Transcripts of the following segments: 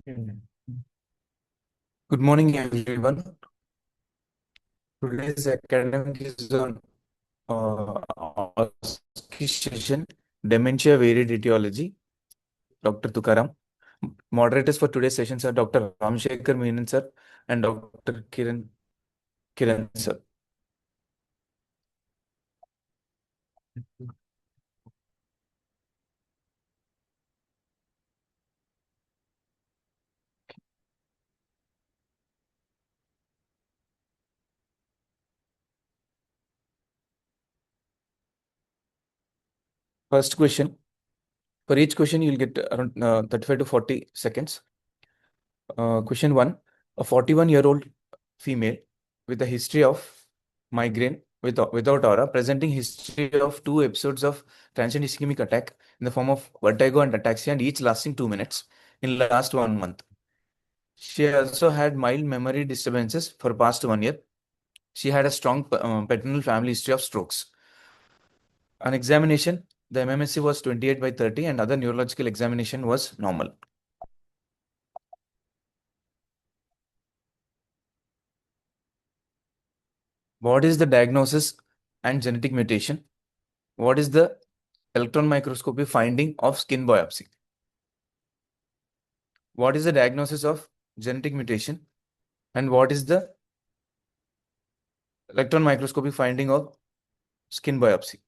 Good morning, everyone. Today's academic is on OSCE session, Dementia Variedetiology, Dr. Thukaram. Moderators for today's sessions are Dr. Ram Menon sir and Dr. Kiren sir. First question. For each question, you'll get around 35 to 40 seconds. Question 1. A 41-year-old female with a history of migraine without aura, presenting history of 2 episodes of transient ischemic attack in the form of vertigo and ataxia, and each lasting 2 minutes in last 1 month. She also had mild memory disturbances for past 1 year. She had a strong paternal family history of strokes. On examination, the MMSC was 28/30 and other neurological examination was normal. What is the diagnosis and genetic mutation? What is the electron microscopy finding of skin biopsy? What is the diagnosis of genetic mutation? And what is the electron microscopy finding of skin biopsy?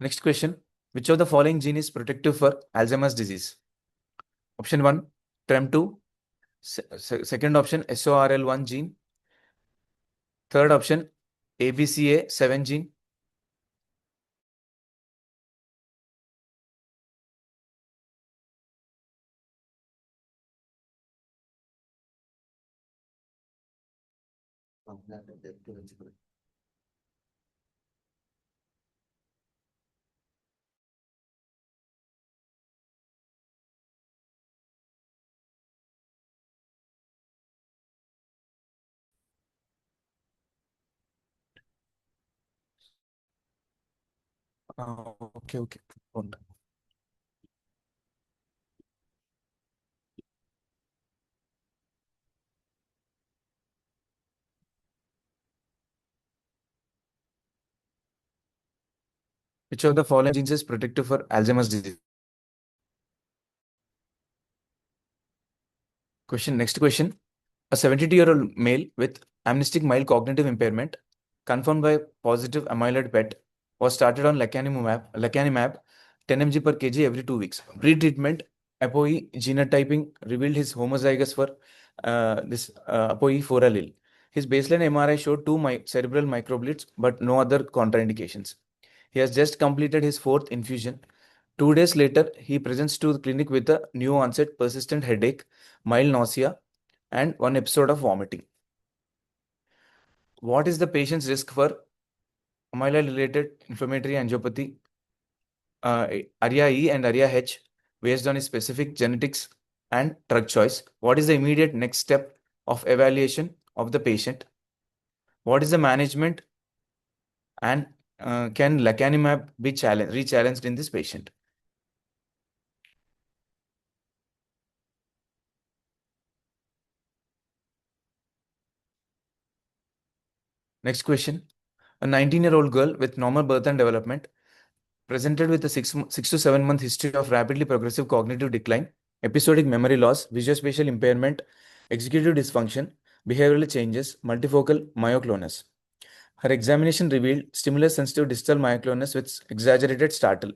Next question. Which of the following gene is protective for Alzheimer's disease? Option 1, TREM2. Second option, SORL1 gene. Third option, ABCA7 gene. Okay. Which of the following genes is protective for Alzheimer's disease? Next question. A 72-year-old male with amnestic mild cognitive impairment, confirmed by positive amyloid PET, was started on lecanemab 10 mg per kg every 2 weeks. Pre-treatment ApoE genotyping revealed his homozygous for this ApoE4 allele. His baseline MRI showed two cerebral microbleeds, but no other contraindications. He has just completed his 4th infusion. 2 days later, he presents to the clinic with a new onset persistent headache, mild nausea, and 1 episode of vomiting. What is the patient's risk for amyloid-related inflammatory angiopathy, ARIA E and ARIA H, based on his specific genetics and drug choice? What is the immediate next step of evaluation of the patient? What is the management, and can lecanemab be re-challenged in this patient? Next question. A 19-year-old girl with normal birth and development presented with a 6 to 7 month history of rapidly progressive cognitive decline, episodic memory loss, visuospatial impairment, executive dysfunction, behavioral changes, multifocal myoclonus. Her examination revealed stimulus-sensitive distal myoclonus with exaggerated startle.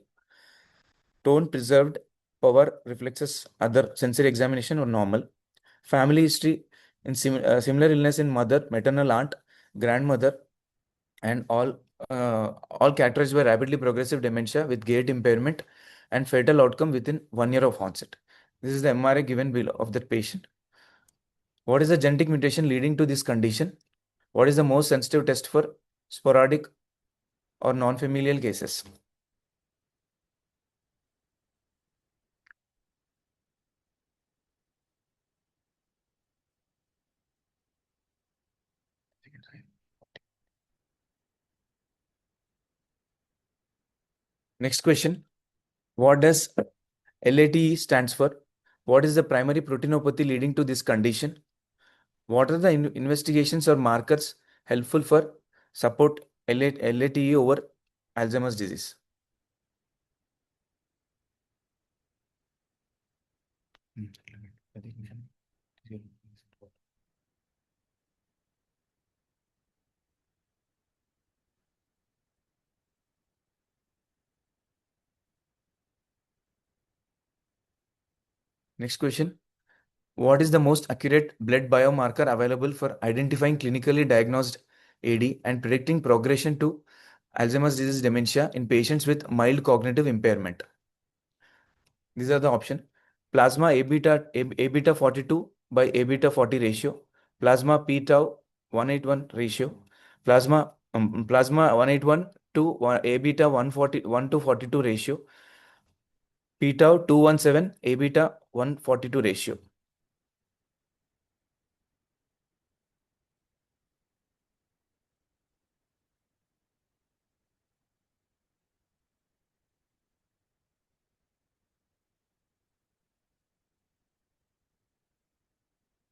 Tone preserved, power, reflexes, other sensory examination were normal. Family history in similar illness in mother, maternal aunt, grandmother, and all categorized by rapidly progressive dementia with gait impairment and fatal outcome within 1 year of onset. This is the MRI given below of that patient. What is the genetic mutation leading to this condition? What is the most sensitive test for sporadic or non-familial cases? Next question. What does LATE stands for? What is the primary proteinopathy leading to this condition? What are the investigations or markers helpful for support LATE over Alzheimer's disease? Next question. What is the most accurate blood biomarker available for identifying clinically diagnosed AD and predicting progression to Alzheimer's disease dementia in patients with mild cognitive impairment? These are the options. Plasma A beta 42 by A beta 40 ratio, plasma P tau 181 ratio, plasma 181 to A beta 1 to 42 ratio, P tau 217 A beta 142 ratio.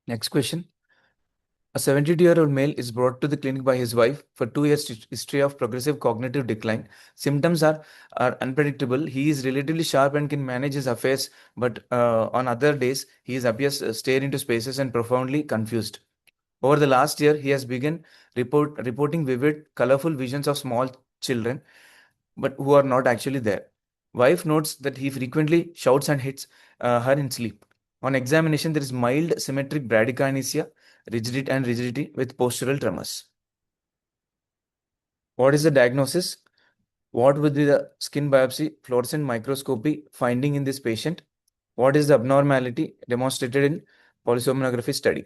Next question. A 72-year-old male is brought to the clinic by his wife for 2 years history of progressive cognitive decline. Symptoms are unpredictable. He is relatively sharp and can manage his affairs, but on other days, he appears stare into spaces and profoundly confused. Over the last year, he has begun reporting vivid, colorful visions of small children, but who are not actually there. Wife notes that he frequently shouts and hits her in sleep. On examination, there is mild symmetric bradykinesia, rigidity with postural tremors. What is the diagnosis? What would be the skin biopsy fluorescent microscopy finding in this patient? What is the abnormality demonstrated in polysomnography study?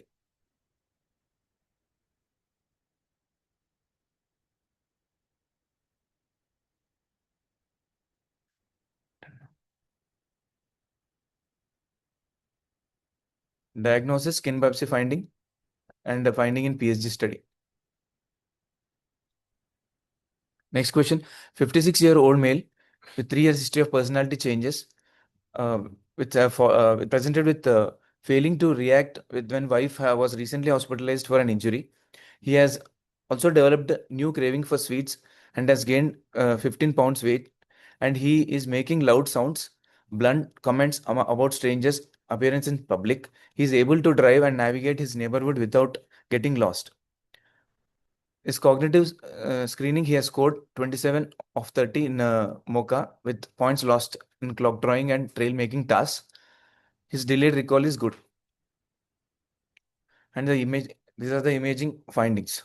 Diagnosis, skin biopsy finding, and the finding in PSG study. Next question. 56-year-old male with 3 years history of personality changes, uh, presented with failing to react with when wife was recently hospitalized for an injury. He has also developed new craving for sweets and has gained 15 pounds weight. And he is making loud sounds, blunt comments about strangers' appearance in public. He is able to drive and navigate his neighborhood without getting lost. His cognitive screening, he has scored 27 of 30 in MOCA with points lost in clock drawing and trail making tasks. His delayed recall is good. And these are the imaging findings.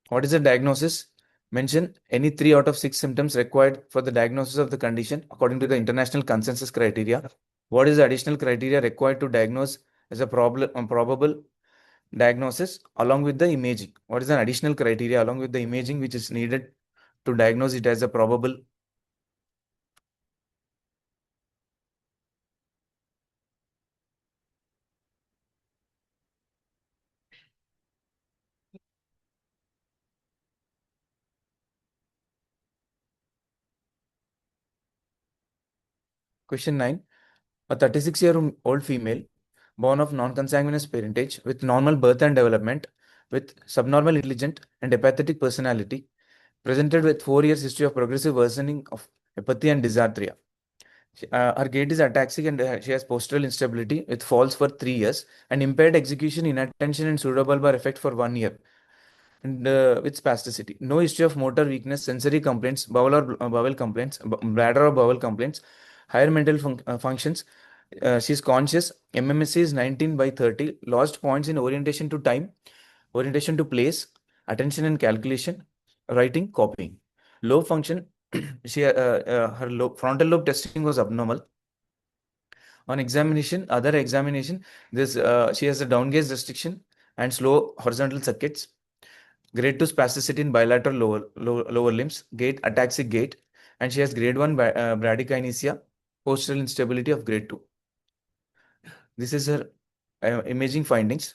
What is the diagnosis? Mention any 3 out of 6 symptoms required for the diagnosis of the condition according to the international consensus criteria. What is the additional criteria required to diagnose as a probable diagnosis along with the imaging? What is an additional criteria along with the imaging which is needed to diagnose it as a probable? Question 9. A 36-year-old female born of non-consanguineous parentage with normal birth and development with subnormal intelligent and apathetic personality presented with 4 years history of progressive worsening of apathy and dysarthria. Her gait is ataxic and she has postural instability with falls for 3 years and impaired execution, inattention and pseudobulbar effect for 1 year. And with spasticity. No history of motor weakness, sensory complaints, bowel complaints, bladder or bowel complaints, higher mental functions. She's conscious. MMSC is 19 by 30. Lost points in orientation to time, orientation to place, attention and calculation, writing, copying. Lobe function. Her frontal lobe testing was abnormal. On examination, other examination, this she has a down gaze restriction and slow horizontal circuits. Grade 2 spasticity in bilateral lower limbs, gait, ataxic gait, and she has grade 1 bradykinesia, postural instability of grade 2. This is her imaging findings.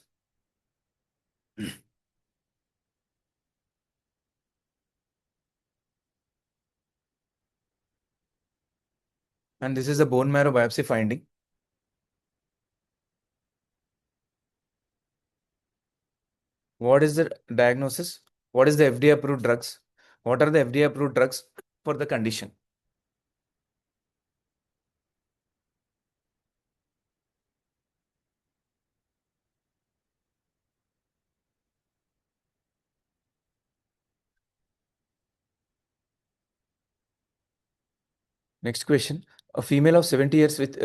And this is a bone marrow biopsy finding. What is the diagnosis? What is the FDA approved drugs? What are the FDA approved drugs for the condition? Next question. A female of 70 years with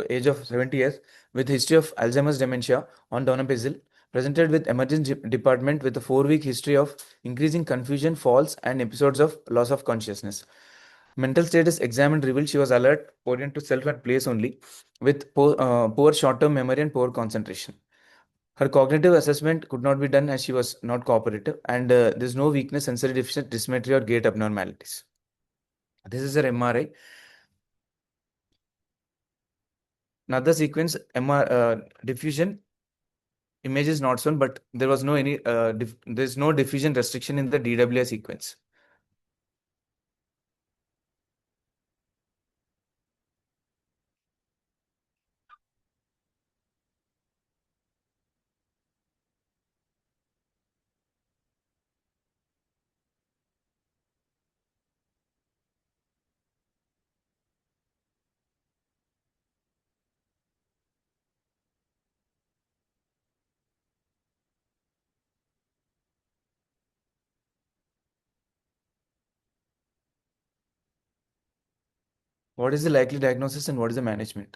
age of 70 years with history of Alzheimer's dementia on donepezil presented with emergency department with a 4-week history of increasing confusion, falls, and episodes of loss of consciousness. Mental status examined revealed she was alert, oriented to self and place only, with poor short-term memory and poor concentration. Her cognitive assessment could not be done as she was not cooperative, and there's no weakness, sensory deficit, dysmetria, or gait abnormalities. This is her MRI. Another sequence, diffusion image is not shown, but there was no any there's no diffusion restriction in the DWI sequence. What is the likely diagnosis and what is the management?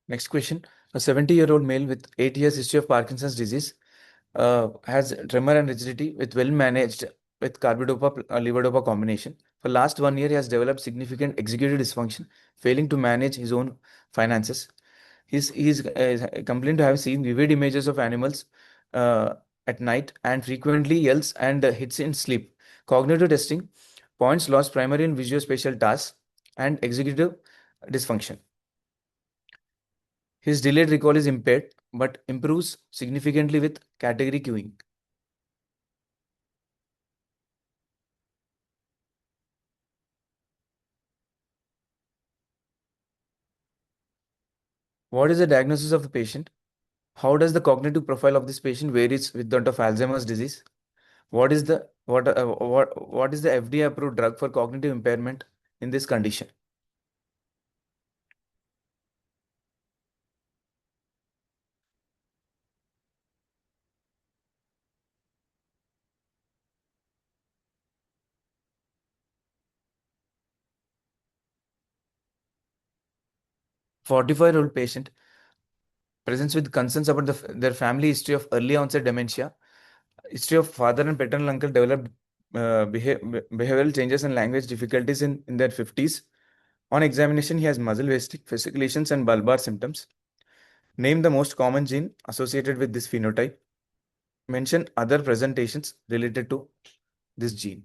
Next question. A 70-year-old male with 8 years history of Parkinson's disease has tremor and rigidity with well managed with carbidopa levodopa combination. For last 1 year, he has developed significant executive dysfunction, failing to manage his own finances. He's complained to have seen vivid images of animals uh, at night and frequently yells and hits in sleep. Cognitive testing points lost primary and visuospatial tasks and executive dysfunction. His delayed recall is impaired but improves significantly with category queuing. What is the diagnosis of the patient? How does the cognitive profile of this patient varies with that of Alzheimer's disease? What is the FDA approved drug for cognitive impairment in this condition? Forty-five-year-old patient presents with concerns about their family history of early onset dementia, history of father and paternal uncle developed behavioral changes and language difficulties in their 50s. On examination, he has muscle wasting, fasciculations, and bulbar symptoms. Name the most common gene associated with this phenotype. Mention other presentations related to this gene.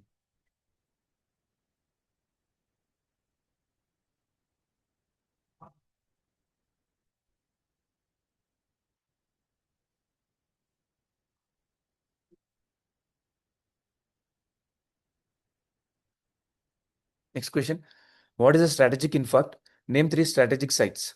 Next question. What is a strategic infarct? Name 3 strategic sites.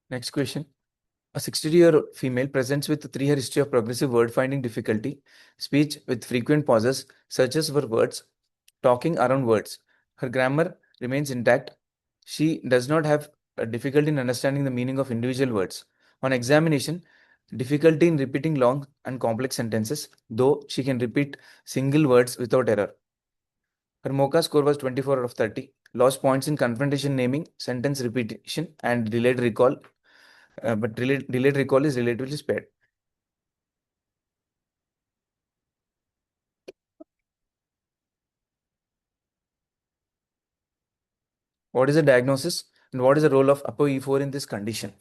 Next question. A 60-year female presents with a 3-year history of progressive word finding difficulty, speech with frequent pauses, searches for words, talking around words. Her grammar remains intact. She does not have a difficulty in understanding the meaning of individual words. On examination, difficulty in repeating long and complex sentences, though she can repeat single words without error. Her MOCA score was 24 out of 30. Lost points in confrontation naming, sentence repetition, and delayed recall. But delayed recall is relatively spared. What is the diagnosis? And what is the role of ApoE4 in this condition?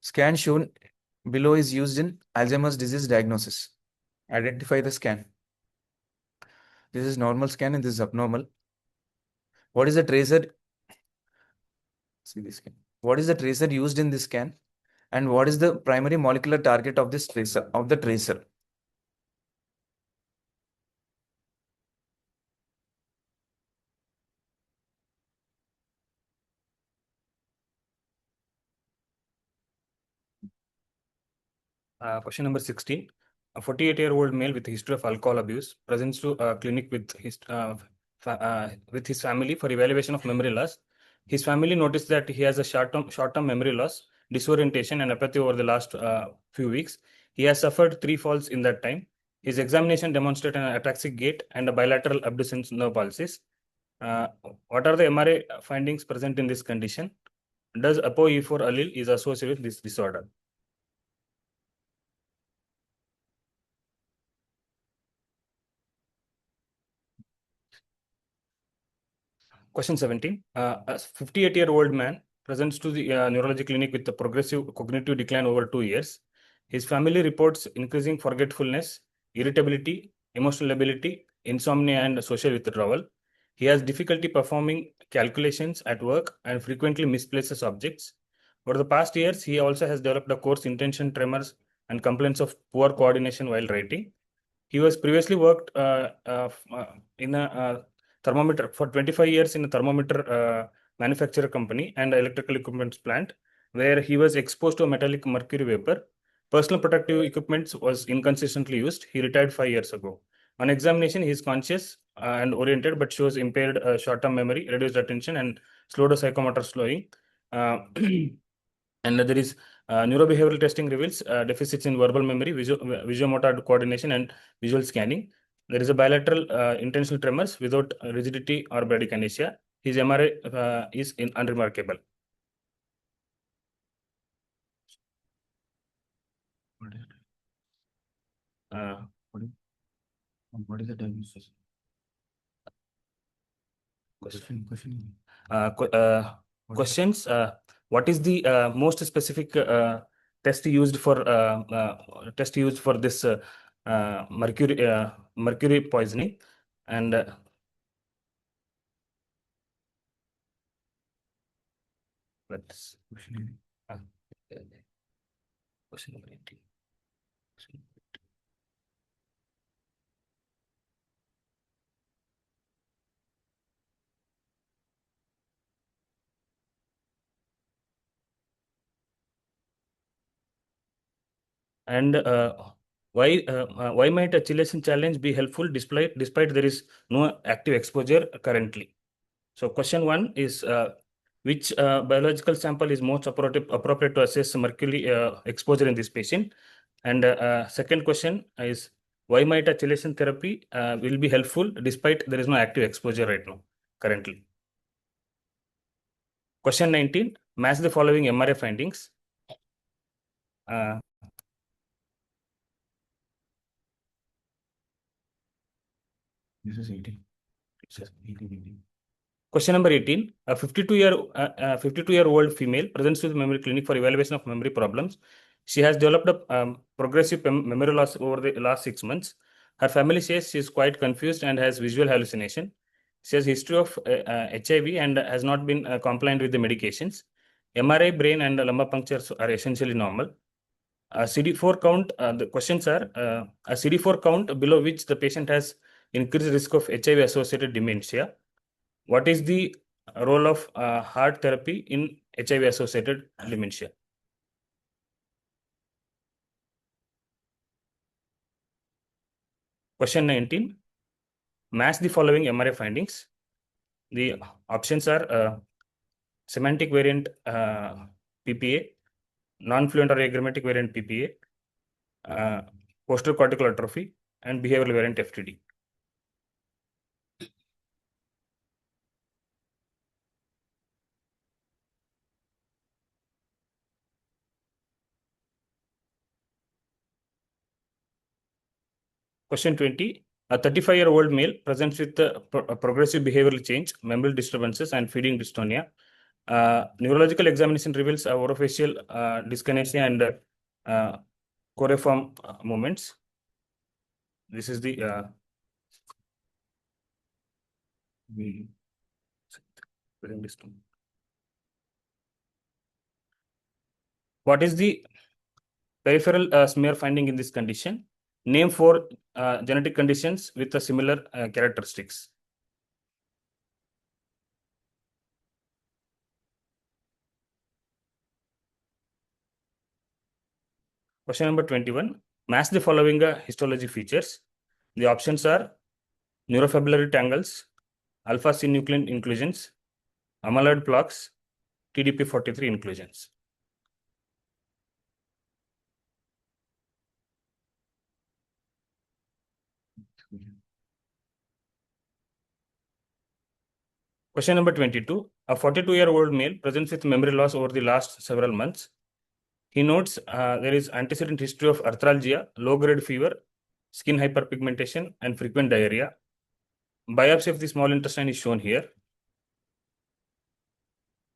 Scan shown below is used in Alzheimer's disease diagnosis. Identify the scan. This is normal scan and this is abnormal. What is the tracer? See this scan. What is the tracer used in this scan? And what is the primary molecular target of this tracer, of the tracer? Question number 16. A 48-year-old male with a history of alcohol abuse presents to a clinic with his family for evaluation of memory loss. His family noticed that he has a short-term memory loss, disorientation, and apathy over the last few weeks. He has suffered 3 falls in that time. His examination demonstrated an ataxic gait and a bilateral abducens nerve pulses. Uh, what are the MRI findings present in this condition? Does ApoE4 allele is associated with this disorder? Question 17. A 58-year-old man presents to the neurology clinic with a progressive cognitive decline over 2 years. His family reports increasing forgetfulness, irritability, emotional ability, insomnia, and social withdrawal. He has difficulty performing calculations at work and frequently misplaces objects. Over the past years, he also has developed a coarse intention tremors and complaints of poor coordination while writing. He was previously worked in a thermometer for 25 years in a thermometer manufacturer company and electrical equipment plant, where he was exposed to a metallic mercury vapor. Personal protective equipment was inconsistently used. He retired 5 years ago. On examination, he is conscious and oriented, but shows impaired short-term memory, reduced attention, and slow to psychomotor slowing. Uh, and there is neurobehavioral testing reveals deficits in verbal memory, visuomotor coordination, and visual scanning. There is a bilateral intentional tremors without rigidity or bradykinesia. His MRI is unremarkable. Uh, what is the diagnosis? Questions. What is the most specific test used for this mercury poisoning? And let's uh, question number 18. And why might a chelation challenge be helpful despite there is no active exposure currently? So question 1 is which biological sample is most appropriate to assess mercury exposure in this patient? And second question is why might a chelation therapy will be helpful despite there is no active exposure right now currently? Question 19, match the following MRI findings. This is 18. Question number 18. A 52-year-old female presents to the memory clinic for evaluation of memory problems. She has developed a progressive memory loss over the last 6 months. Her family says she is quite confused and has visual hallucination. She has history of HIV and has not been compliant with the medications. MRI, brain, and lumbar punctures are essentially normal. CD4 count, the questions are a CD4 count below which the patient has increased risk of HIV-associated dementia. What is the role of heart therapy in HIV-associated dementia? Question 19. Match the following MRI findings. The options are semantic variant PPA, non-fluent or agrammatic variant PPA, posterior cortical atrophy, and behavioral variant FTD. Question 20. A 35-year-old male presents with a progressive behavioral change, memory disturbances, and feeding dystonia. Neurological examination reveals orofacial dyskinesia and choreiform movements. This is the feeding dystonia. What is the peripheral smear finding in this condition? Name 4 genetic conditions with a similar characteristics. Question number 21. Match the following histology features. The options are neurofibrillary tangles, alpha-synuclein inclusions, amyloid plaques, TDP43 inclusions. Question number 22. A 42-year-old male presents with memory loss over the last several months. He notes there is antecedent history of arthralgia, low-grade fever, skin hyperpigmentation, and frequent diarrhea. Biopsy of the small intestine is shown here.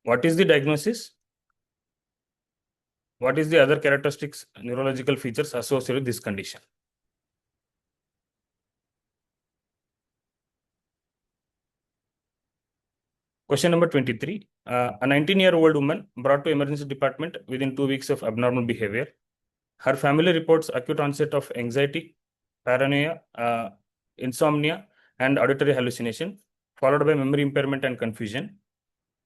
What is the diagnosis? What is the other characteristics, neurological features associated with this condition? Question number 23. A 19-year-old woman brought to emergency department within 2 weeks of abnormal behavior. Her family reports acute onset of anxiety, paranoia, insomnia, and auditory hallucination, followed by memory impairment and confusion.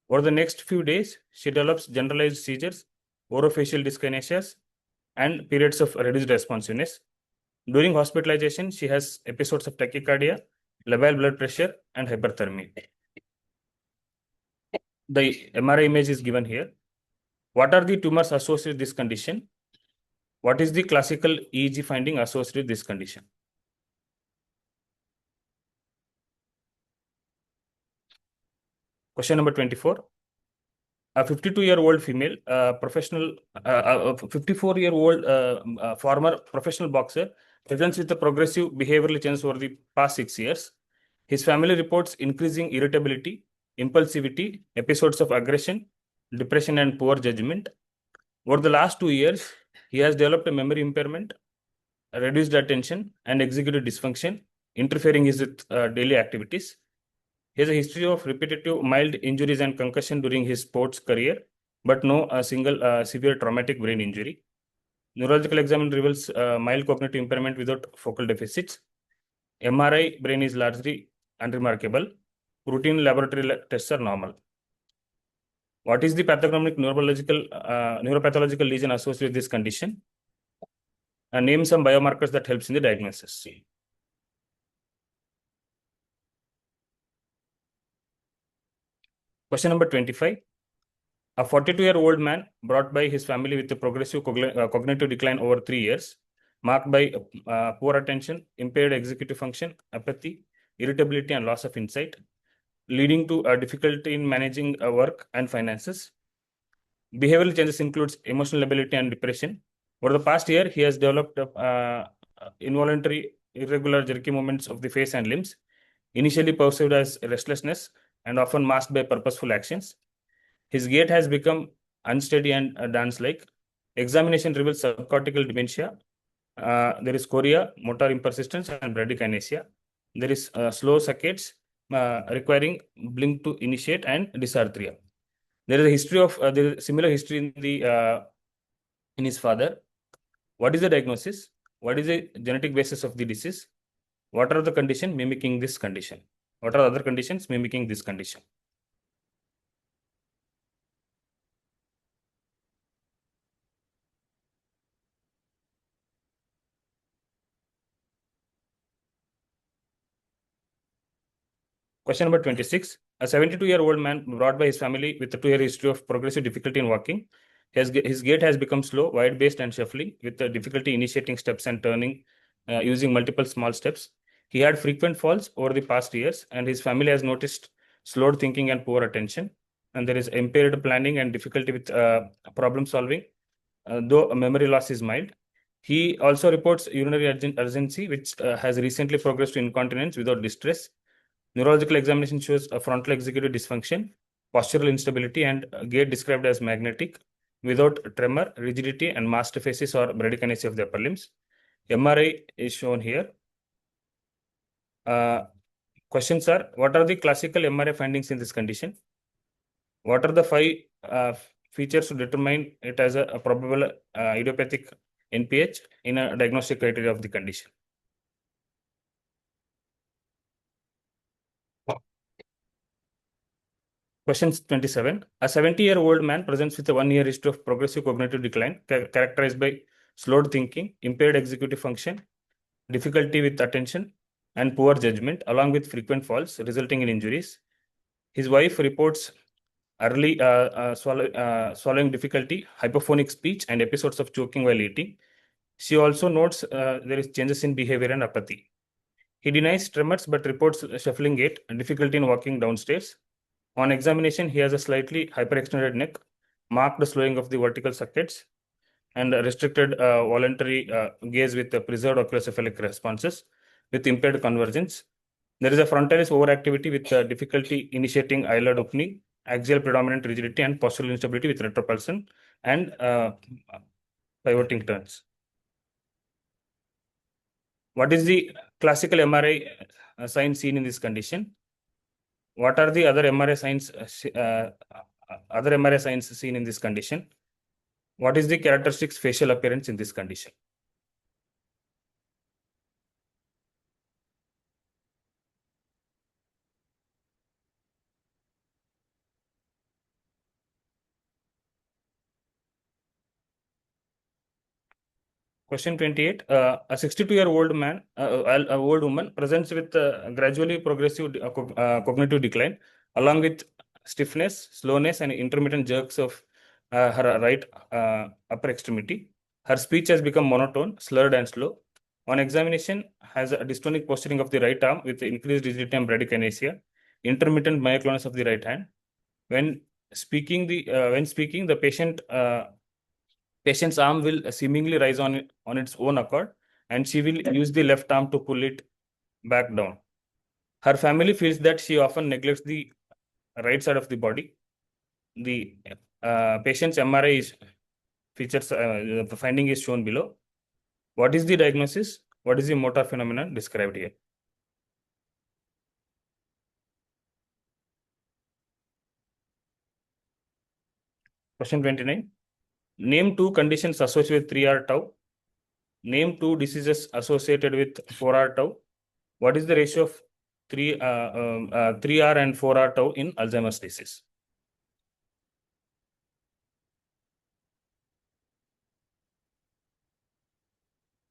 Over the next few days, she develops generalized seizures, orofacial dyskinesias, and periods of reduced responsiveness. During hospitalization, she has episodes of tachycardia, labile blood pressure, and hyperthermia. The MRI image is given here. What are the tumors associated with this condition? What is the classical EEG finding associated with this condition? Question number 24. A 52-year-old female professional, 54-year-old former professional boxer presents with a progressive behavioral change over the past 6 years. His family reports increasing irritability, impulsivity, episodes of aggression, depression, and poor judgment. Over the last 2 years, he has developed a memory impairment, reduced attention, and executive dysfunction, interfering with daily activities. He has a history of repetitive mild injuries and concussion during his sports career, but no single severe traumatic brain injury. Neurological examination reveals mild cognitive impairment without focal deficits. MRI brain is largely unremarkable. Routine laboratory tests are normal. What is the pathognomonic neuropathological lesion associated with this condition? Name some biomarkers that helps in the diagnosis. Question number 25. A 42-year-old man brought by his family with a progressive cognitive decline over 3 years, marked by poor attention, impaired executive function, apathy, irritability, and loss of insight, leading to difficulty in managing work and finances. Behavioral changes includes emotional lability and depression. Over the past year, he has developed involuntary, irregular, jerky movements of the face and limbs, initially perceived as restlessness and often masked by purposeful actions. His gait has become unsteady and dance-like. Examination reveals subcortical dementia. There is chorea, motor impersistence, and bradykinesia. There is slow saccades requiring blink to initiate and dysarthria. There is a history of there is similar history in his father. What is the diagnosis? What is the genetic basis of the disease? What are the conditions mimicking this condition? What are other conditions mimicking this condition? Question number 26. A 72-year-old man brought by his family with a 2-year history of progressive difficulty in walking. His gait has become slow, wide-based, and shuffling, with the difficulty initiating steps and turning using multiple small steps. He had frequent falls over the past years, and his family has noticed slowed thinking and poor attention. And there is impaired planning and difficulty with problem solving, though memory loss is mild. He also reports urinary urgency, which has recently progressed to incontinence without distress. Neurological examination shows a frontal executive dysfunction, postural instability, and gait described as magnetic, without tremor, rigidity, and masked facies or bradykinesia of the upper limbs. MRI is shown here. Questions are: what are the classical MRI findings in this condition? What are the five features to determine it as a probable idiopathic NPH in a diagnostic criteria of the condition? Question 27. A 70-year-old man presents with a 1-year history of progressive cognitive decline characterized by slowed thinking, impaired executive function, difficulty with attention, and poor judgment, along with frequent falls resulting in injuries. His wife reports early swallowing difficulty, hypophonic speech, and episodes of choking while eating. She also notes there is changes in behavior and apathy. He denies tremors but reports shuffling gait and difficulty in walking downstairs. On examination, he has a slightly hyperextended neck, marked slowing of the vertical circuits, and restricted voluntary gaze with preserved oculocephalic responses with impaired convergence. There is a frontalis overactivity with difficulty initiating eyelid opening, axial predominant rigidity, and postural instability with retropulsion and pivoting turns. What is the classical MRI sign seen in this condition? What are the other MRI signs seen in this condition? What is the characteristics facial appearance in this condition? Question 28. A 62-year-old man, old woman presents with gradually progressive cognitive decline, along with stiffness, slowness, and intermittent jerks of her right upper extremity. Her speech has become monotone, slurred, and slow. On examination, has a dystonic posturing of the right arm with increased rigidity and bradykinesia, intermittent myoclonus of the right hand. When speaking, the patient's arm will seemingly rise on its own accord, and she will use the left arm to pull it back down. Her family feels that she often neglects the right side of the body. The patient's MRI the finding is shown below. What is the diagnosis? What is the motor phenomenon described here? Question 29. Name 2 conditions associated with 3R tau. Name 2 diseases associated with 4R tau. What is the ratio of 3R and 4R tau in Alzheimer's disease?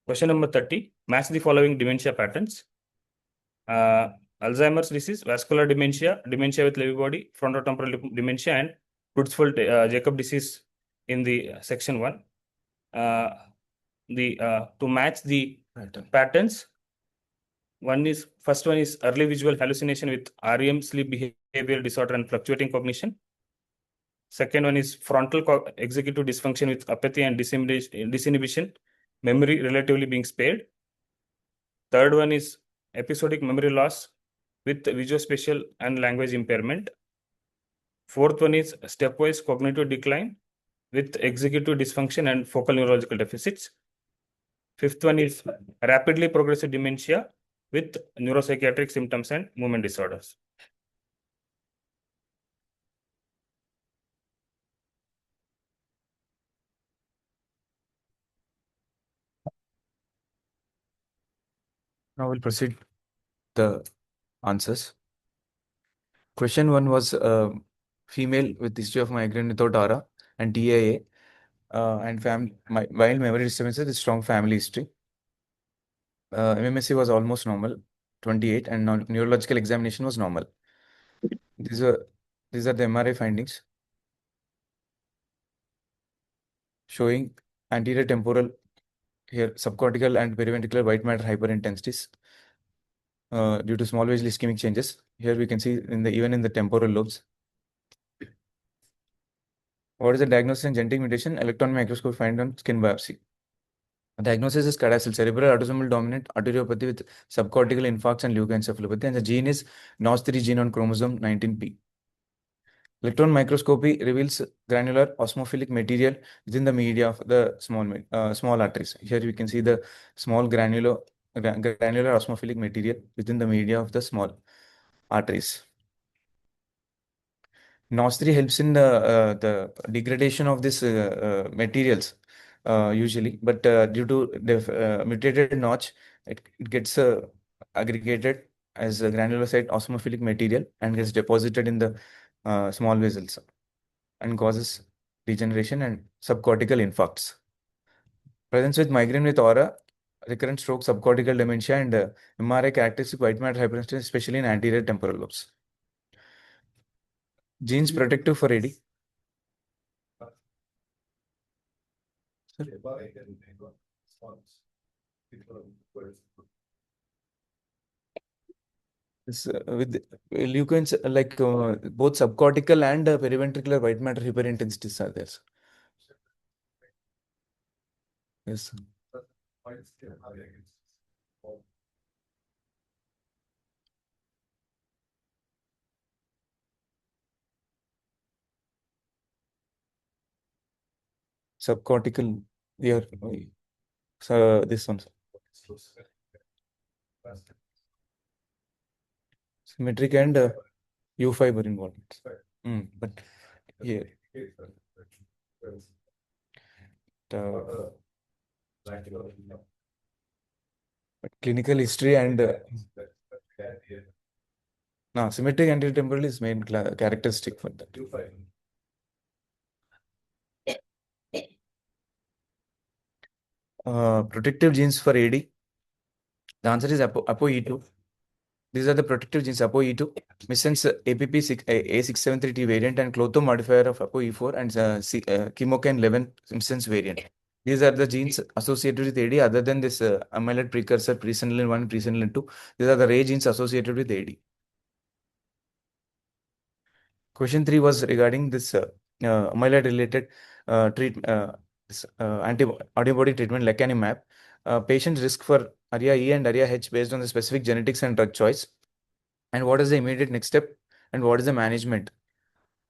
Question number 30. Match the following dementia patterns. Alzheimer's disease, vascular dementia, dementia with Lewy body, frontotemporal dementia, and Creutzfeldt-Jakob disease in the section 1. To match the patterns, first one is early visual hallucination with REM, sleep behavior disorder, and fluctuating cognition. Second one is frontal executive dysfunction with apathy and disinhibition, memory relatively being spared. Third one is episodic memory loss with visuospatial and language impairment. Fourth one is stepwise cognitive decline with executive dysfunction and focal neurological deficits. Fifth one is rapidly progressive dementia with neuropsychiatric symptoms and movement disorders. Now we'll proceed the answers. Question 1 was female with history of migraine without aura and TIA and mild memory disturbances with strong family history. MMSE was almost normal, 28, and neurological examination was normal. These are the MRI findings showing anterior temporal here subcortical and periventricular white matter hyperintensities due to small visual ischemic changes. Here we can see even in the temporal lobes. What is the diagnosis and genetic mutation? Electron microscope find on skin biopsy. Diagnosis is cadastral, cerebral autosomal dominant arteriopathy with subcortical infarcts and leukoencephalopathy, and the gene is NOS3 gene on chromosome 19p. Electron microscopy reveals granular osmophilic material within the media of the small arteries. Here we can see the small granular osmophilic material within the media of the small arteries. NOS3 helps in the degradation of these materials usually, but due to the mutated notch, it gets aggregated as a granulocyte osmophilic material and gets deposited in the small vessels and causes degeneration and subcortical infarcts. Presence with migraine with aura, recurrent stroke, subcortical dementia, and MRI characteristic white matter hypertension, especially in anterior temporal lobes. Genes protective for AD. This, with leukoins, like both subcortical and periventricular white matter hyperintensities are there. Yes. Subcortical, here. So this one. Symmetric and U fiber involvement. But here. The clinical history and no, symmetric anterior is main characteristic for that. Protective genes for AD. The answer is ApoE2. These are the protective genes ApoE2, missense A673T variant, and Klotho modifier of ApoE4 and chemokine 11 missense variant. These are the genes associated with AD other than this amyloid precursor, presenilin 1, presenilin 2. These are the rare genes associated with AD. Question 3 was regarding this amyloid related antibody treatment lecanemab. Patient's risk for ARIA-E and ARIA-H based on the specific genetics and drug choice. And what is the immediate next step? And what is the management?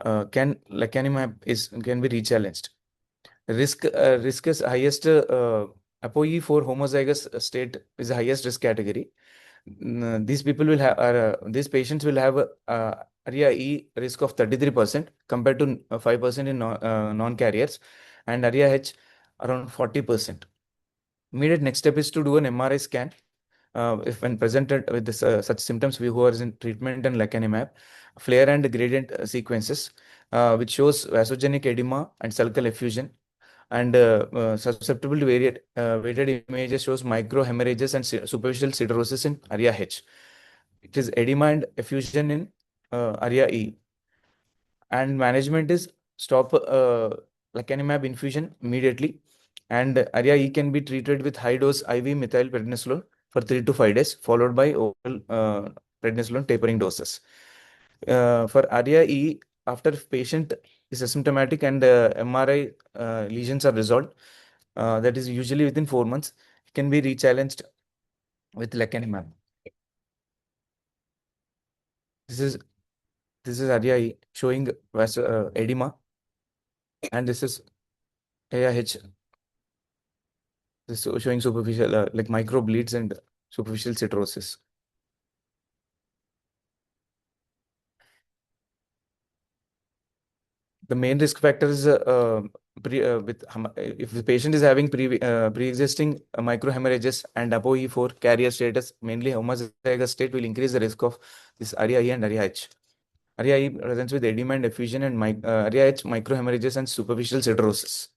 Can lecanemab can be rechallenged? Risk is highest. ApoE4 homozygous state is the highest risk category. These people will have these patients will have ARIA-E risk of 33% compared to 5% in non-carriers, and ARIA-H around 40%. Immediate next step is to do an MRI scan. If when presented with this, such symptoms, who are in treatment and lecanemab, flare and gradient sequences, which shows vasogenic edema and sulcal effusion, and susceptible to weighted images shows microhemorrhages and superficial siderosis in ARIA-H. It is edema and effusion in ARIA-E. And management is stop lecanemab infusion immediately. And ARIA-E can be treated with high-dose IV methylprednisolone for 3 to 5 days, followed by oral prednisolone tapering doses. For ARIA-E, after patient is asymptomatic and MRI lesions are resolved, that is usually within 4 months, it can be rechallenged with lecanemab. This is ARIA-E showing edema, and this is AIH. This is showing superficial like micro bleeds and superficial cirrhosis. The main risk factor is if the patient is having pre-existing microhemorrhages and ApoE4 carrier status, mainly homozygous state, will increase the risk of this ARIA-E and ARIA-H. ARIA-E presents with edema and effusion, and ARIA-H microhemorrhages and superficial cirrhosis.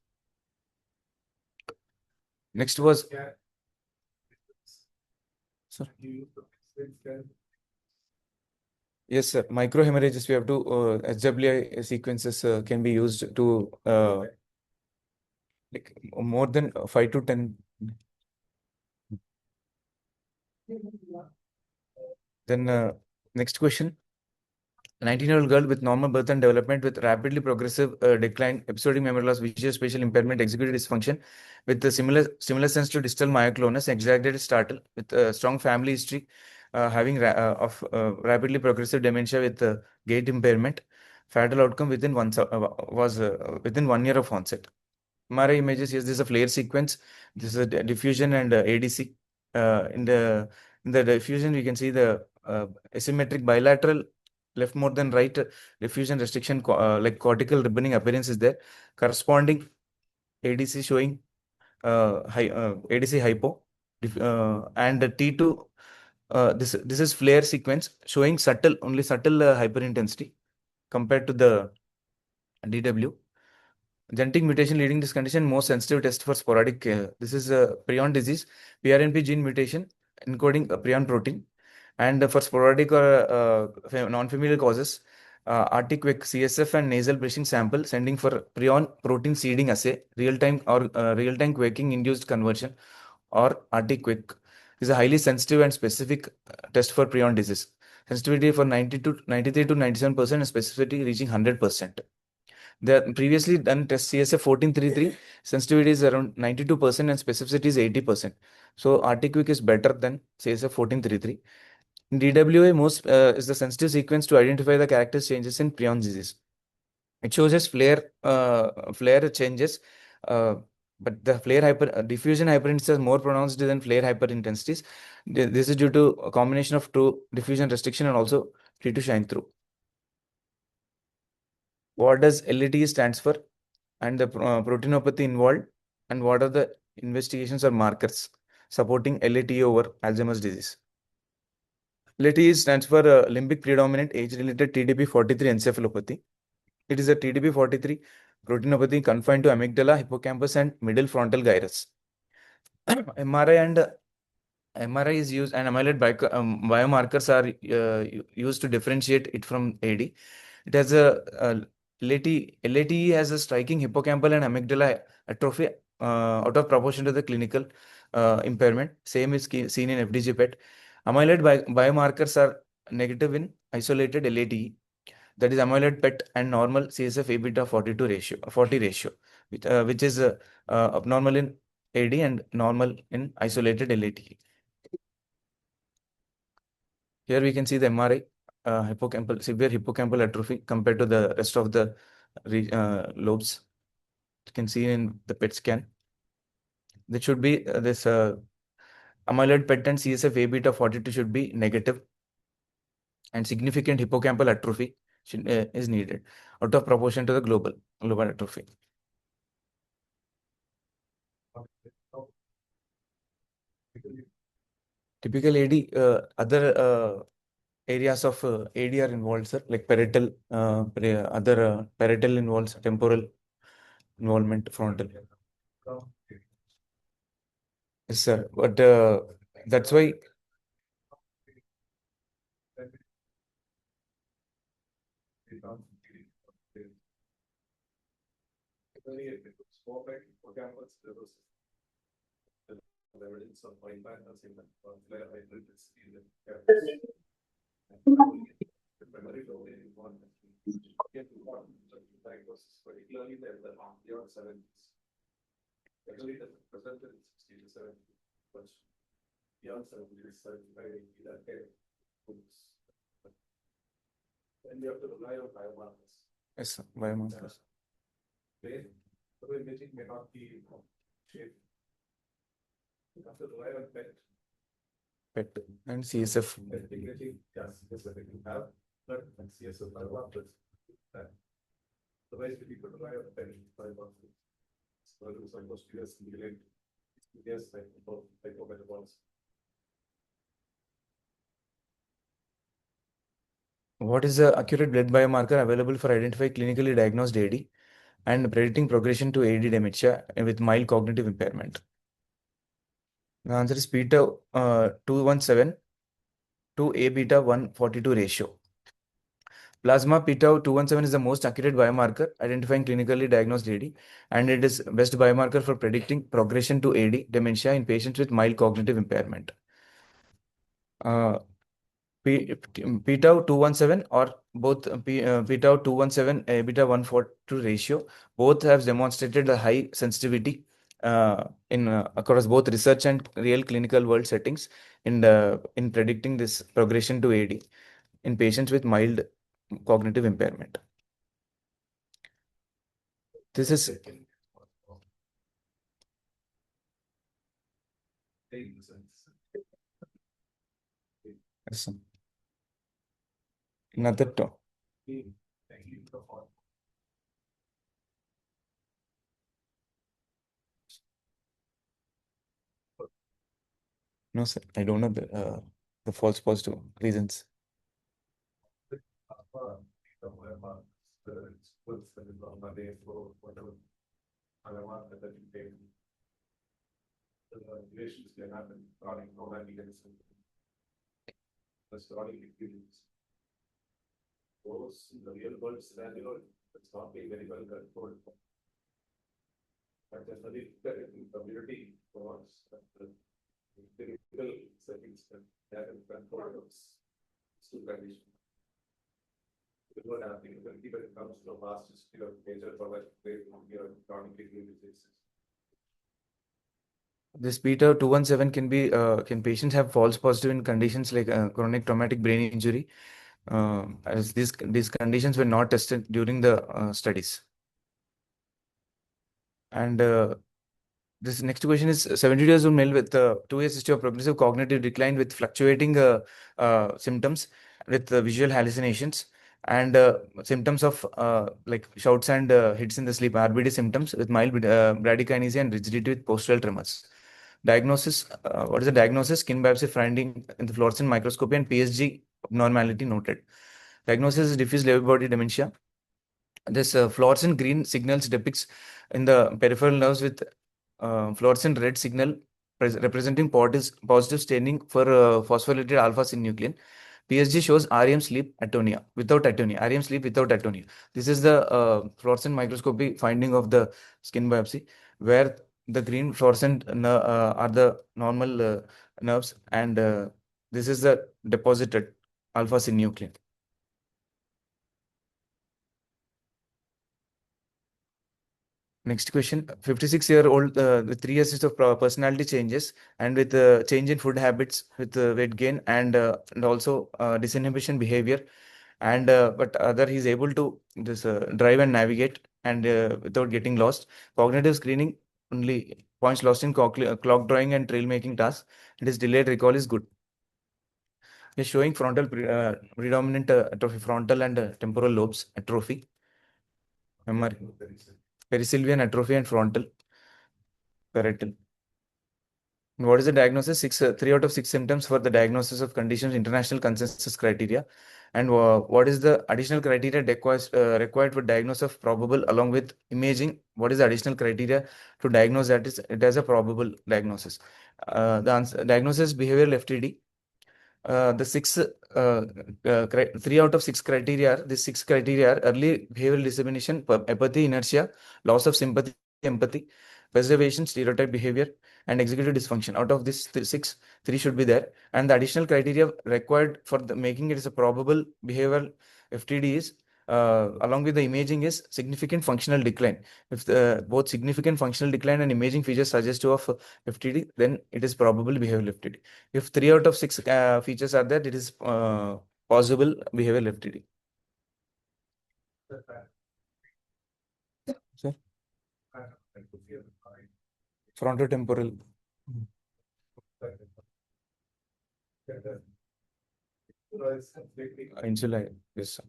Next was sir. Yes, sir. Microhemorrhages, we have to HWI sequences can be used to like more than 5 to 10. Then next question. A 19-year-old girl with normal birth and development with rapidly progressive decline, episodic memory loss, visual spatial impairment, executive dysfunction, with a similar sense to distal myoclonus, exaggerated startle, with a strong family history, having of rapidly progressive dementia with gait impairment. Fatal outcome was within 1 year of onset. MRI images, yes, this is a flare sequence. This is a diffusion and ADC. In the diffusion, we can see the asymmetric bilateral left more than right diffusion restriction, like cortical ribboning appearance is there. Corresponding ADC showing ADC hypo, and the T2. This is flare sequence showing only subtle hyperintensity compared to the DW. Genetic mutation leading this condition, most sensitive test for sporadic. This is a prion disease, PRNP gene mutation encoding a prion protein. And for sporadic or non-familial causes, RT-QuIC CSF and nasal brushing sample sending for prion protein seeding assay, real-time or real-time quaking induced conversion, or RT-QuIC is a highly sensitive and specific test for prion disease. Sensitivity for 93 to 97% and specificity reaching 100%. The previously done test CSF 1433 sensitivity is around 92% and specificity is 80%. So RT-QuIC is better than CSF 1433. In DWA, most is the sensitive sequence to identify the character changes in prion disease. It shows us flare changes, uh, but the diffusion hyperintensity is more pronounced than flare hyperintensities. This is due to a combination of two diffusion restriction and also T2 shine through. What does LET stands for, and the proteinopathy involved, and what are the investigations or markers supporting LAT over Alzheimer's disease? LAT stands for limbic predominant age-related TDP-43 encephalopathy. It is a TDP-43 proteinopathy confined to amygdala, hippocampus, and middle frontal gyrus. MRI and MRI is used, and amyloid biomarkers are used to differentiate it from AD. It has a LAT has a striking hippocampal and amygdala atrophy out of proportion to the clinical impairment. Same is seen in FDG PET. Amyloid biomarkers are negative in isolated LATE. That is amyloid PET and normal CSF A beta 40 ratio, which is abnormal in AD and normal in isolated LATE. Here we can see the MRI, severe hippocampal atrophy compared to the rest of the lobes. You can see in the PET scan. That should be this amyloid PET and CSF A beta 42 should be negative, and significant hippocampal atrophy is needed out of proportion to the global atrophy. Typical AD, other areas of AD are involved, sir, like parietal, other parietal involves temporal involvement, frontal. Yes, sir. But that's why. Yes, sir. Biomarkers. PET and CSF. What is the accurate blood biomarker available for identifying clinically diagnosed AD and predicting progression to AD dementia with mild cognitive impairment? The answer is beta 217 to A beta 142 ratio. Plasma p-tau 217 is the most accurate biomarker identifying clinically diagnosed AD, and it is best biomarker for predicting progression to AD dementia in patients with mild cognitive impairment. p-tau 217 or both p-tau 217 beta 142 ratio both have demonstrated a high sensitivity in across both research and real clinical world settings in predicting this progression to AD in patients with mild cognitive impairment. This is another talk. No, sir, I don't know the false positive reasons. This beta 217 can be can patients have false positive in conditions like chronic traumatic brain injury, as these conditions were not tested during the studies. And this next question is 70 years old male with 2 years history of progressive cognitive decline with fluctuating symptoms with visual hallucinations and symptoms of like shouts and hits in the sleep, RBD symptoms with mild bradykinesia and rigidity with postural tremors. Diagnosis, what is the diagnosis? Skin biopsy finding in the fluorescent microscopy and PSG abnormality noted. Diagnosis is diffuse Lewy body dementia. This fluorescent green signals depicts in the peripheral nerves with fluorescent red signal representing positive staining for phosphorylated alpha-synuclein. PSG shows REM sleep atonia without atonia. REM sleep without atonia. This is the fluorescent microscopy finding of the skin biopsy, where the green fluorescent are the normal nerves, and this is the deposited alpha-synuclein. Next question. 56-year-old with 3 years of personality changes and with change in food habits, with weight gain and also disinhibition behavior, and but other he's able to just drive and navigate and without getting lost. Cognitive screening only points lost in clock drawing and trail making tasks. And his delayed recall is good. He's showing frontal predominant atrophy, frontal and temporal lobes atrophy, memory, perisylvian atrophy and frontal parietal. And what is the diagnosis? 3 out of 6 symptoms for the diagnosis of conditions, international consensus criteria. And what is the additional criteria required for diagnosis of probable along with imaging? What is the additional criteria to diagnose that it as a probable diagnosis? The answer, diagnosis behavioral FTD. The 3 out of 6 criteria, the 6 criteria are early behavioral dissemination, apathy, inertia, loss of sympathy, empathy, preservation, stereotype behavior, and executive dysfunction. Out of this 6, 3 should be there. And the additional criteria required for making it as a probable behavioral FTD is, along with the imaging, is significant functional decline. If both significant functional decline and imaging features suggestive of FTD, then it is probable behavioral FTD. If 3 out of 6 features are there, it is possible behavioral FTD. Sir? Frontotemporal. Insula, yes, sir.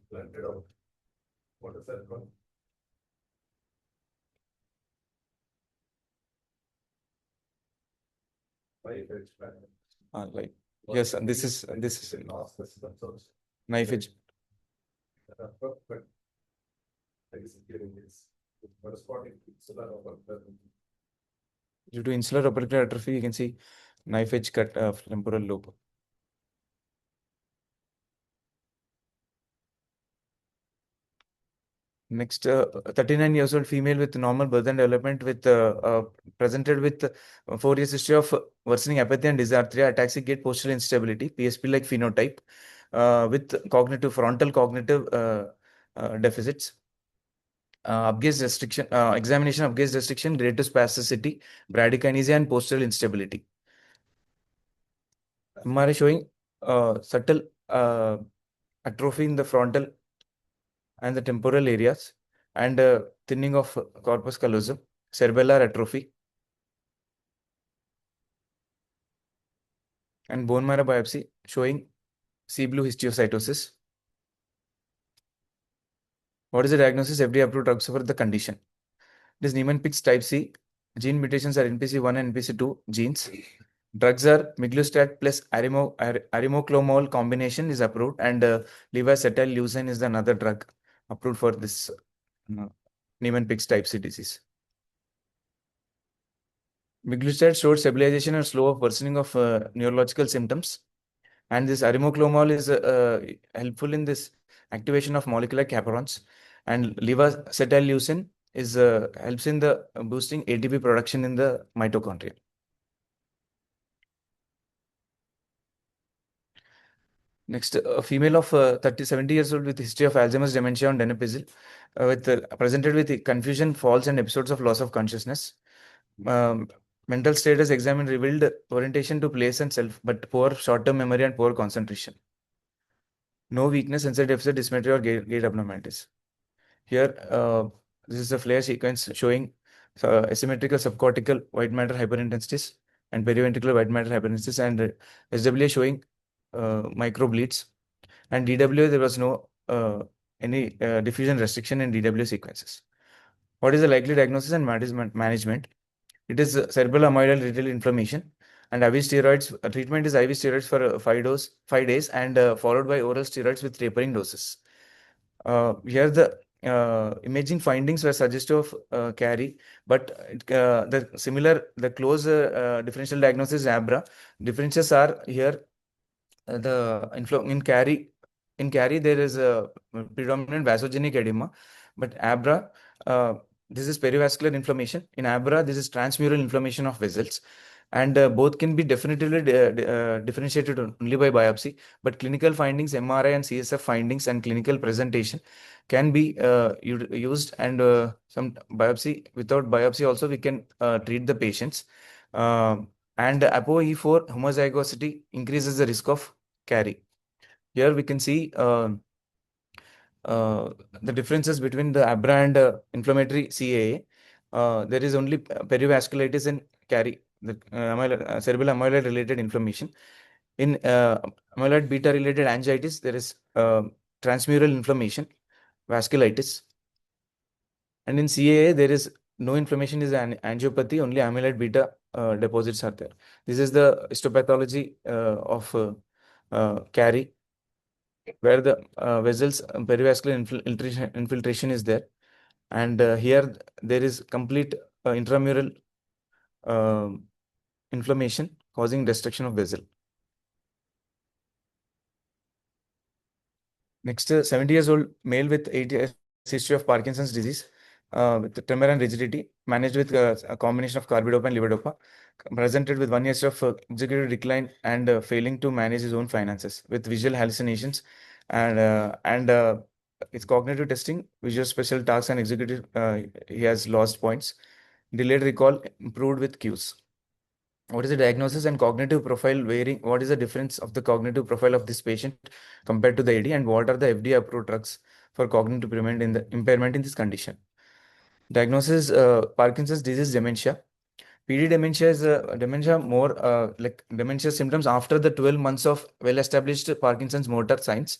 Like, yes, and this is knife edge. Due to insular opercular atrophy, you can see knife edge cut of temporal lobe. Next, 39 years old female with normal birth and development with presented with 4 years history of worsening apathy and dysarthria, ataxic gait, postural instability, PSP-like phenotype, with frontal cognitive deficits. Upgaze restriction, examination of gaze restriction related to spasticity, bradykinesia, and postural instability. MRI showing subtle atrophy in the frontal and the temporal areas, and thinning of corpus callosum, cerebellar atrophy, and bone marrow biopsy showing sea blue histiocytosis. What is the diagnosis? FDA approved drugs for the condition. It is Niemann-Pick's type C. Gene mutations are NPC1 and NPC2 genes. Drugs are miglustat plus arimoclomol combination is approved, and levacetyl-leucine is another drug approved for this Niemann-Pick's type C disease. Miglustat showed stabilization and slow worsening of neurological symptoms, and this arimoclomol is helpful in this activation of molecular chaperones, and levacetyl-leucine is helps in the boosting ATP production in the mitochondria. Next, a female of 70 years old with history of Alzheimer's dementia on donepezil, presented with confusion, falls, and episodes of loss of consciousness. Mental status examined revealed orientation to place and self, but poor short-term memory and poor concentration. No weakness, sensory deficit, dysmetria, or gait abnormalities. Here, this is a FLAIR sequence showing asymmetrical subcortical white matter hyperintensities and periventricular white matter hyperintensities, and SWA showing microbleeds. And DWA, there was no any diffusion restriction in DWA sequences. What is the likely diagnosis and management? It is cerebral amyloid related inflammation, and IV steroids. Treatment is IV steroids for 5 days, and followed by oral steroids with tapering doses. Here the imaging findings were suggestive of carry, but the close differential diagnosis is ABRA. Differences are here in carry there is a predominant vasogenic edema, but ABRA, this is perivascular inflammation. In ABRA, this is transmural inflammation of vessels, and both can be definitively differentiated only by biopsy. But clinical findings, MRI and CSF findings, and clinical presentation can be used, and some biopsy. Without biopsy, also we can treat the patients. And ApoE4 homozygosity increases the risk of carry. Here we can see the differences between the ABRA and inflammatory CAA. There is only perivasculitis in carry, the cerebral amyloid related inflammation. In amyloid beta related angiitis, there is transmural inflammation, vasculitis. And in CAA, there is no inflammation, is an angiopathy, only amyloid beta deposits are there. This is the histopathology of carry, where the vessels perivascular infiltration is there, and here there is complete intramural inflammation causing destruction of vessel. Next, 70 years old male with 8 years history of Parkinson's disease with tremor and rigidity, managed with a combination of carbidopa and levodopa, presented with 1 year of executive decline and failing to manage his own finances, with visual hallucinations, and its cognitive testing, visual special tasks, and executive, he has lost points. Delayed recall improved with cues. What is the diagnosis and cognitive profile varying? What is the difference of the cognitive profile of this patient compared to the AD, and what are the FDA approved drugs for cognitive impairment in this condition? Diagnosis: Parkinson's disease dementia. PD dementia is dementia more like dementia symptoms after the 12 months of well-established Parkinson's motor signs.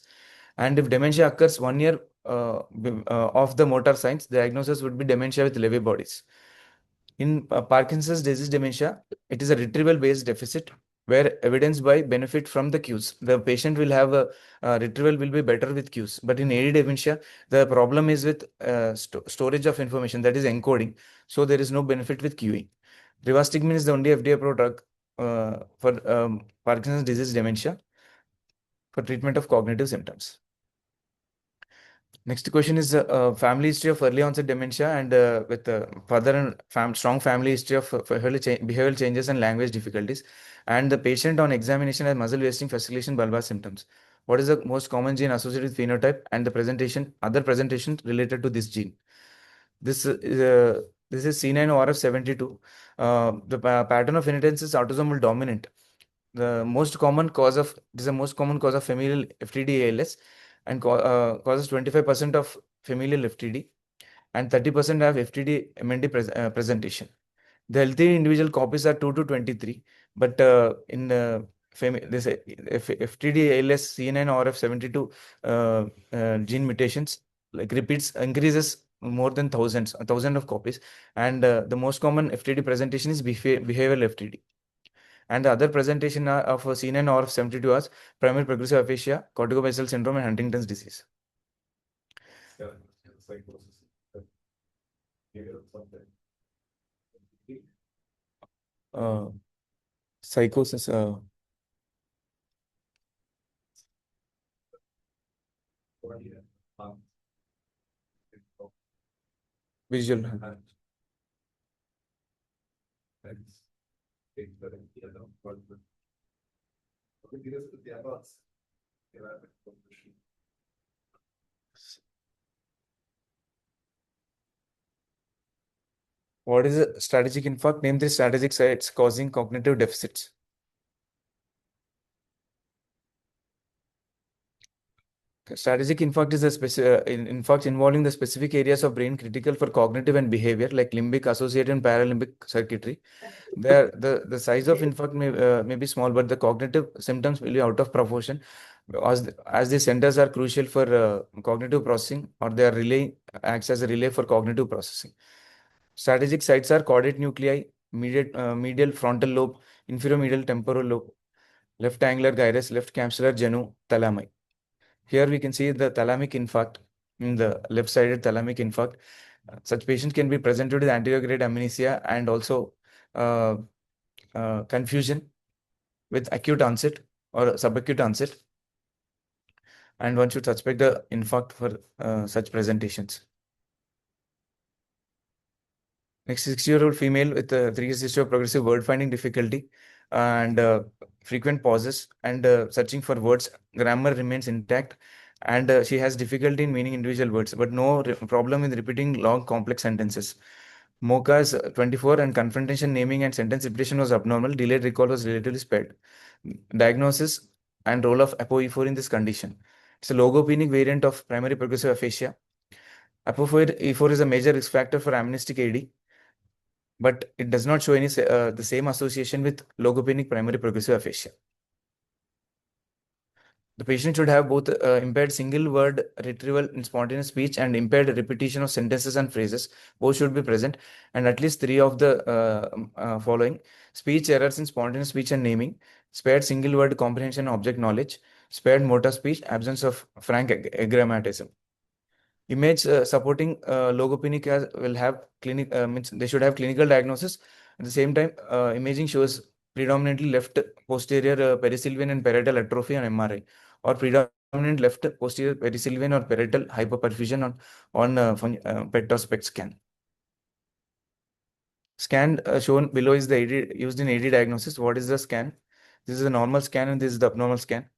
And if dementia occurs 1 year of the motor signs, the diagnosis would be dementia with Lewy bodies. In Parkinson's disease dementia, it is a retrieval-based deficit where evidence by benefit from the cues. The patient will have a retrieval will be better with cues. But in AD dementia, the problem is with storage of information, that is encoding. So there is no benefit with cueing. Rivastigmine is the only FDA-approved drug for Parkinson's disease dementia for treatment of cognitive symptoms. Next question is family history of early onset dementia, and with father and strong family history of behavioral changes and language difficulties. And the patient on examination has muscle wasting, fasciculation, bulbar symptoms. What is the most common gene associated with phenotype and the other presentations related to this gene? This is C9orf72. The pattern of inheritance is autosomal dominant. This is the most common cause of familial FTD ALS and causes 25% of familial FTD and 30% have FTD MND presentation. The healthy individual copies are 2 to 23, but in this FTD ALS C9orf72 gene mutations like repeats increases more than a thousand of copies, and the most common FTD presentation is behavioral FTD. And the other presentation of C9orf72 are primary progressive aphasia, corticobasal syndrome, and Huntington's disease. Uh, Psychosis. Visual. What is a strategic infarct? Name the strategic sites causing cognitive deficits. Strategic infarct is a infarct involving the specific areas of brain critical for cognitive and behavior, like limbic, associated, and paralimbic circuitry. The size of infarct may be small, but the cognitive symptoms will be out of proportion, as the centers are crucial for cognitive processing, or they are acts as a relay for cognitive processing. Strategic sites are caudate nuclei, medial frontal lobe, inferior medial temporal lobe, left angular gyrus, left capsular genu, thalami. Here we can see the thalamic infarct in the left-sided thalamic infarct. Such patients can be presented with anterior grade amnesia and also uh, confusion with acute onset or subacute onset. And one should suspect the infarct for such presentations. Next, 60-year-old female with 3 years history of progressive word finding difficulty and frequent pauses and searching for words. Grammar remains intact, and she has difficulty in meaning individual words, but no problem with repeating long complex sentences. MoCA is 24 and confrontation naming and sentence repetition was abnormal. Delayed recall was relatively spared. Diagnosis and role of ApoE4 in this condition. It's a logopenic variant of primary progressive aphasia. ApoE4 is a major risk factor for amnestic AD, but it does not show any the same association with logopenic primary progressive aphasia. The patient should have both impaired single word retrieval in spontaneous speech and impaired repetition of sentences and phrases. Both should be present, and at least 3 of the following: speech errors in spontaneous speech and naming, spared single word comprehension and object knowledge, spared motor speech, absence of frank grammatism. Image supporting logopenic will have means they should have clinical diagnosis. At the same time, imaging shows predominantly left posterior perisylvian and parietal atrophy on MRI, or predominant left posterior perisylvian or parietal hyperperfusion on PET or SPECT scan. Scan shown below is the AD, used in AD diagnosis. What is the scan? This is a normal scan and this is the abnormal scan.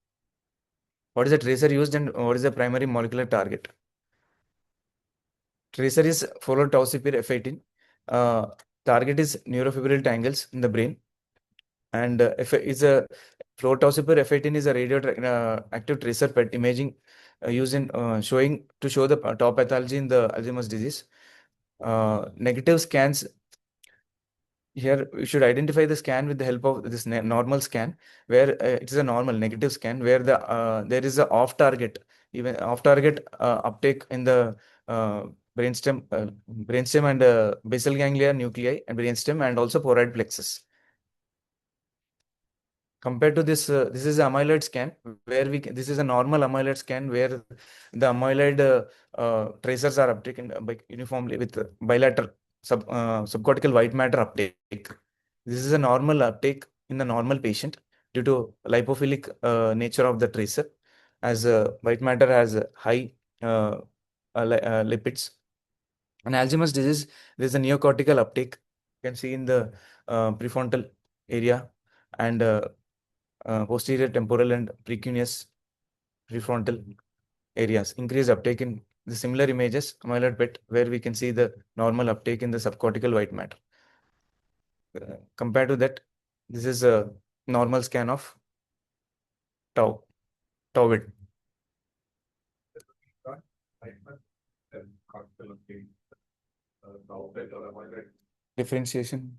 What is the tracer used and what is the primary molecular target? Tracer is fluorotaucipir F18. Target is neurofibril tangles in the brain. And is a fluorotaucipir F18 is a radioactive tracer PET imaging used in to show the top pathology in the Alzheimer's disease. Negative scans. Here, we should identify the scan with the help of this normal scan, where it is a normal negative scan, where there is a off-target uptake in the brainstem and basal ganglia nuclei and brainstem, and also choroid plexus. Compared to this, this is an amyloid scan where this is a normal amyloid scan where the amyloid tracers are uptaken uniformly with bilateral subcortical white matter uptake. This is a normal uptake in the normal patient due to lipophilic nature of the tracer, as white matter has high lipids. In Alzheimer's disease, there is a neocortical uptake. You can see in the prefrontal area and posterior temporal and precuneus. prefrontal areas, increased uptake in the similar images, amyloid PET, where we can see the normal uptake in the subcortical white matter. Compared to that, this is a normal scan of tau width. Differentiation.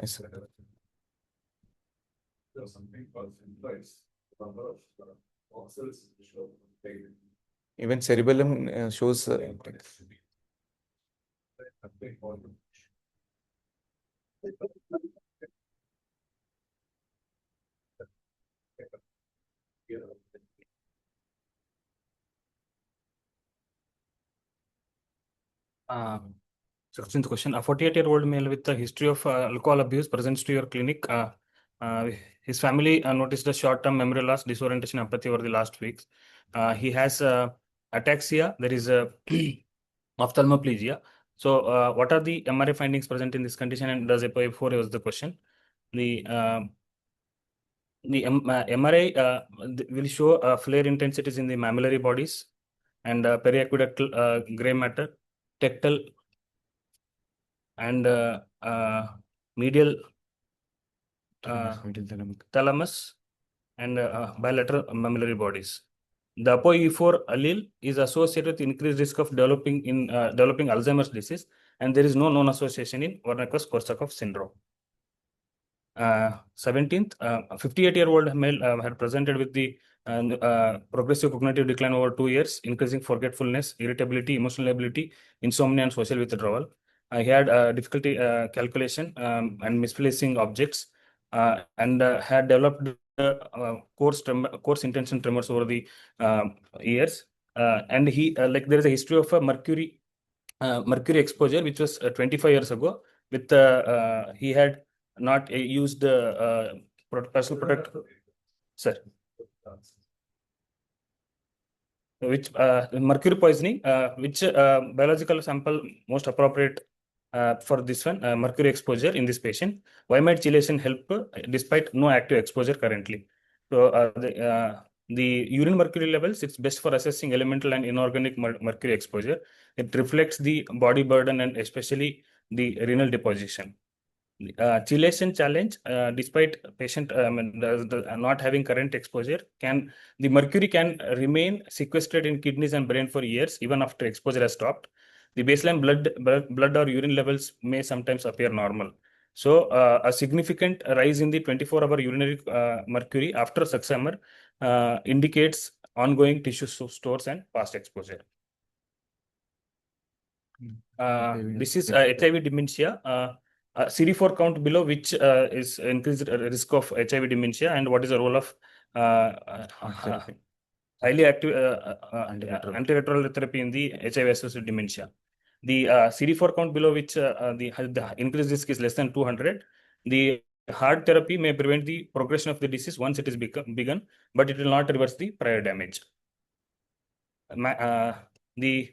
Yes, sir. Even cerebellum shows uptake. Sixteenth question: a 48-year-old male with a history of alcohol abuse presents to your clinic. His family noticed a short-term memory loss, disorientation, apathy over the last weeks. He has ataxia. There is a ophthalmoplegia. So, what are the MRI findings present in this condition, and does APOE4 was the question? The MRI will show flare intensities in the mammillary bodies and periaqueductal gray matter, tectal and medial thalamus and bilateral mammillary bodies. The APOE4 allele is associated with increased risk of developing Alzheimer's disease, and there is no known association in Wernicke-Korsakoff syndrome. 17th, 58-year-old male had presented with the progressive cognitive decline over 2 years, increasing forgetfulness, irritability, emotional ability, insomnia, and social withdrawal. He had difficulty calculation and misplacing objects, and had developed coarse intention tremors over the years. And he there is a history of mercury exposure, which was 25 years ago. With he had not used personal protect, sir. Which mercury poisoning, which biological sample most appropriate for this one, mercury exposure in this patient? Why might chelation help despite no active exposure currently? So the urine mercury levels, it's best for assessing elemental and inorganic mercury exposure. It reflects the body burden and especially the renal deposition. Chelation challenge, despite patient not having current exposure, the mercury can remain sequestered in kidneys and brain for years even after exposure has stopped. The baseline blood or urine levels may sometimes appear normal. So a significant rise in the 24-hour urinary mercury after succummer indicates ongoing tissue stores and past exposure. This is HIV dementia. CD4 count below, which is increased risk of HIV dementia, and what is the role of highly active antiretroviral therapy in the HIV-associated dementia. The CD4 count below, which the increased risk is less than 200. The hard therapy may prevent the progression of the disease once it is begun, but it will not reverse the prior damage. The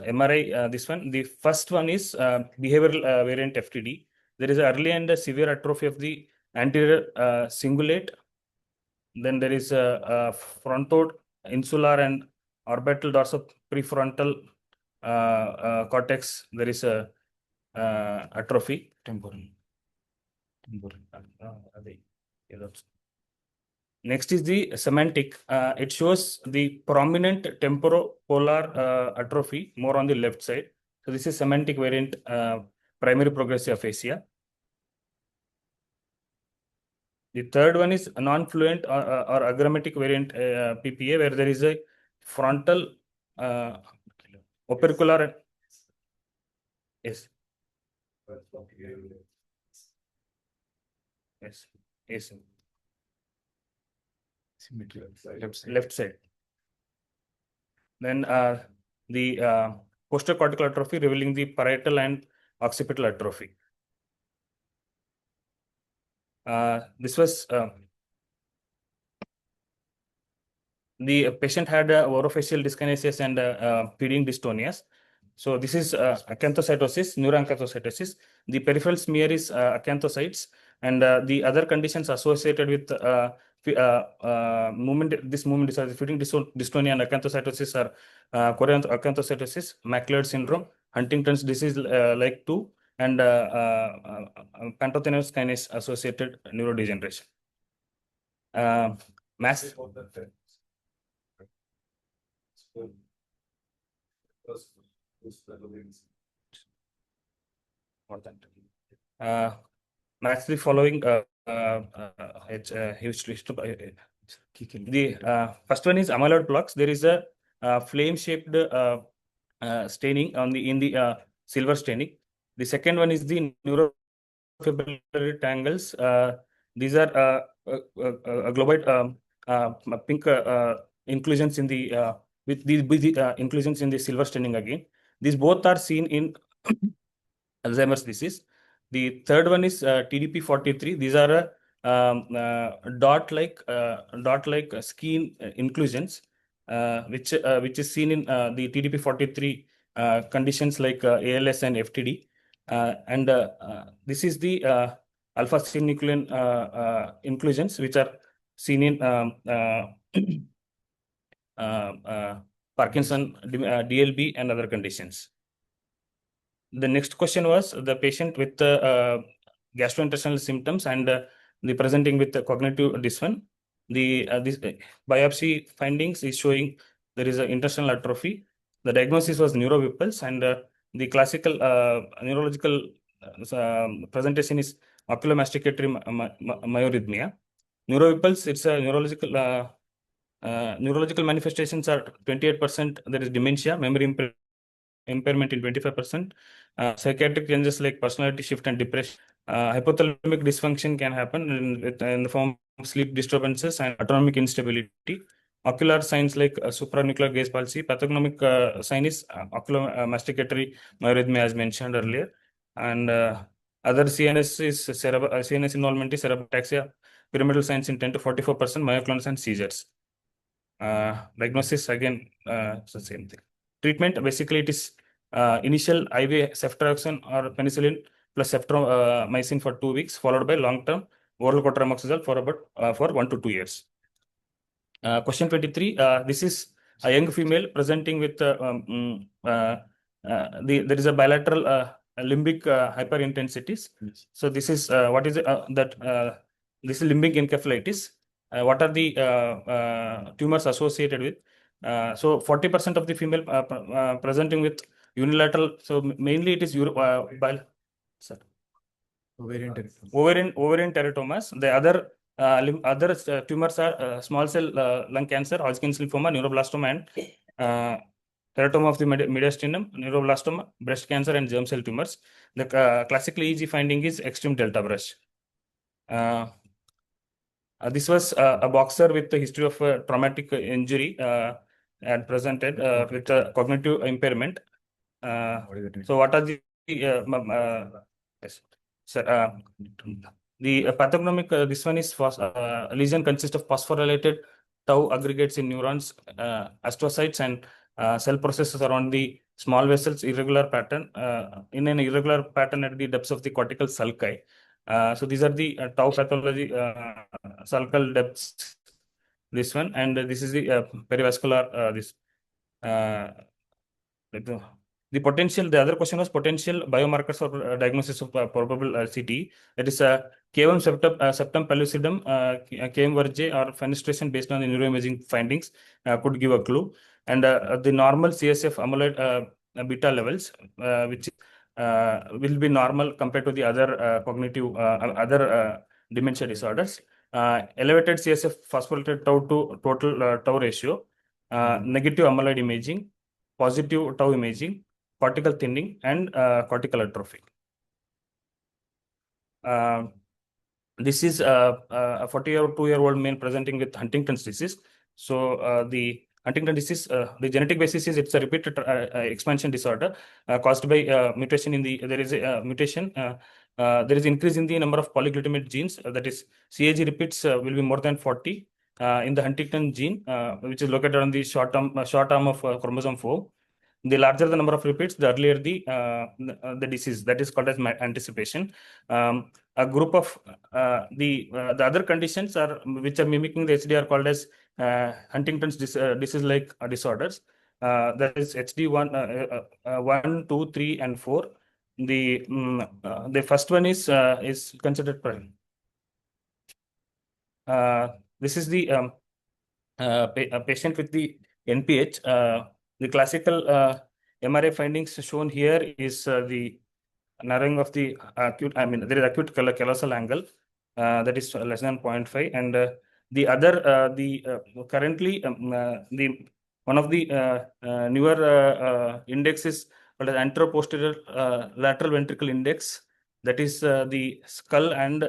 MRI, this one, the first one is behavioral variant FTD. There is early and severe atrophy of the anterior cingulate. Then there is a frontoinsular and orbital dorsal prefrontal cortex. There is a atrophy. Temporal. Next is the semantic. It shows the prominent temporopolar atrophy more on the left side. So this is semantic variant primary progressive aphasia. The third one is non-fluent or agrammatic variant PPA, where there is a frontal opercular. Yes. Yes. Yes. Left side. Then the posterior cortical atrophy revealing the parietal and occipital atrophy. This was the patient had orofacial dyskinesias and feeding dystonias. So this is acanthocytosis, neuroacanthocytosis. The peripheral smear is acanthocytes, and the other conditions associated with this movement disorder, feeding dystonia and acanthocytosis are Korean acanthocytosis, macular syndrome, Huntington's disease like 2, and pantothenous kinase associated neurodegeneration. Mass. Match the following the first one is amyloid plaques. There is a flame-shaped staining on the in the silver staining. The second one is the neurofibrillary tangles. These are globoid pink inclusions in the with the inclusions in the silver staining again. These both are seen in Alzheimer's disease. The third one is TDP43. These are dot-like skin inclusions, which is seen in the TDP43 conditions like ALS and FTD. And this is the alpha-synuclein inclusions, which are seen in Parkinson, DLB, and other conditions. The next question was the patient with gastrointestinal symptoms and the presenting with cognitive dysfunction. This biopsy findings is showing there is an intestinal atrophy. The diagnosis was neurovipples, and the classical neurological presentation is oculomasticatory myarrhythmia. Neurovipples, it's a neurological manifestations are 28%. There is dementia, memory impairment in 25%. Psychiatric changes like personality shift and depression. Hypothalamic dysfunction can happen in the form of sleep disturbances and autonomic instability. Ocular signs like supranuclear gaze palsy. Pathognomic sign is oculomasticatory myarrhythmia, as mentioned earlier. And other CNS is CNS involvement is cerebrotaxia, pyramidal signs in 10 to 44%, myoclonus and seizures. Diagnosis again, it's the same thing. Treatment, basically it is initial IV ceftriaxone or penicillin plus ceftromycin for 2 weeks, followed by long-term oral cotrimoxazole for 1 to 2 years. Question 23. This is a young female presenting with there is a bilateral limbic hyperintensities. Yes. So this is what is it, this is limbic encephalitis. What are the tumors associated with? So 40% of the female presenting with unilateral. So mainly it is ovarian teratomas. The other tumors are small cell lung cancer, Hodgkin's lymphoma, neuroblastoma, and teratoma of the mediastinum, neuroblastoma, breast cancer, and germ cell tumors. The classical EEG finding is extreme delta brush. This was a boxer with a history of traumatic injury and presented with cognitive impairment. So what are the yes, sir, the pathognomic, this one is lesion consists of phosphorylated tau aggregates in neurons, astrocytes, and cell processes around the small vessels, irregular pattern, in an irregular pattern at the depths of the cortical sulci. So these are the tau pathology, sulcal depths, this one, and this is the perivascular, this. The potential, the other question was potential biomarkers for diagnosis of probable CTE. That is K1 septum pellucidum, KM verge, or fenestration based on the neuroimaging findings could give a clue. And the normal CSF amyloid beta levels, which will be normal compared to the other cognitive, other dementia disorders. Elevated CSF phosphorylated tau to total tau ratio, negative amyloid imaging, positive tau imaging, cortical thinning, and cortical atrophy. This is a 42-year-old man presenting with Huntington's disease. So the Huntington disease, the genetic basis is it's a repeated expansion disorder caused by mutation in the, there is a mutation, there is increase in the number of polyglutamate genes, that is CAG repeats will be more than 40 in the Huntington gene, which is located on the short arm of chromosome 4. The larger the number of repeats, the earlier the disease, that is called as anticipation. a group of the other conditions are which are mimicking the HD are called as Huntington's disease-like disorders. That is HD1, 1, 2, 3, and 4. The first one is considered prime. This is the a patient with the NPH. The classical MRI findings shown here is the narrowing of the acute, there is acute callosal angle that is less than 0.5, and the other, currently, the one of the newer index is called as anteroposterior lateral ventricle index. That is the skull, and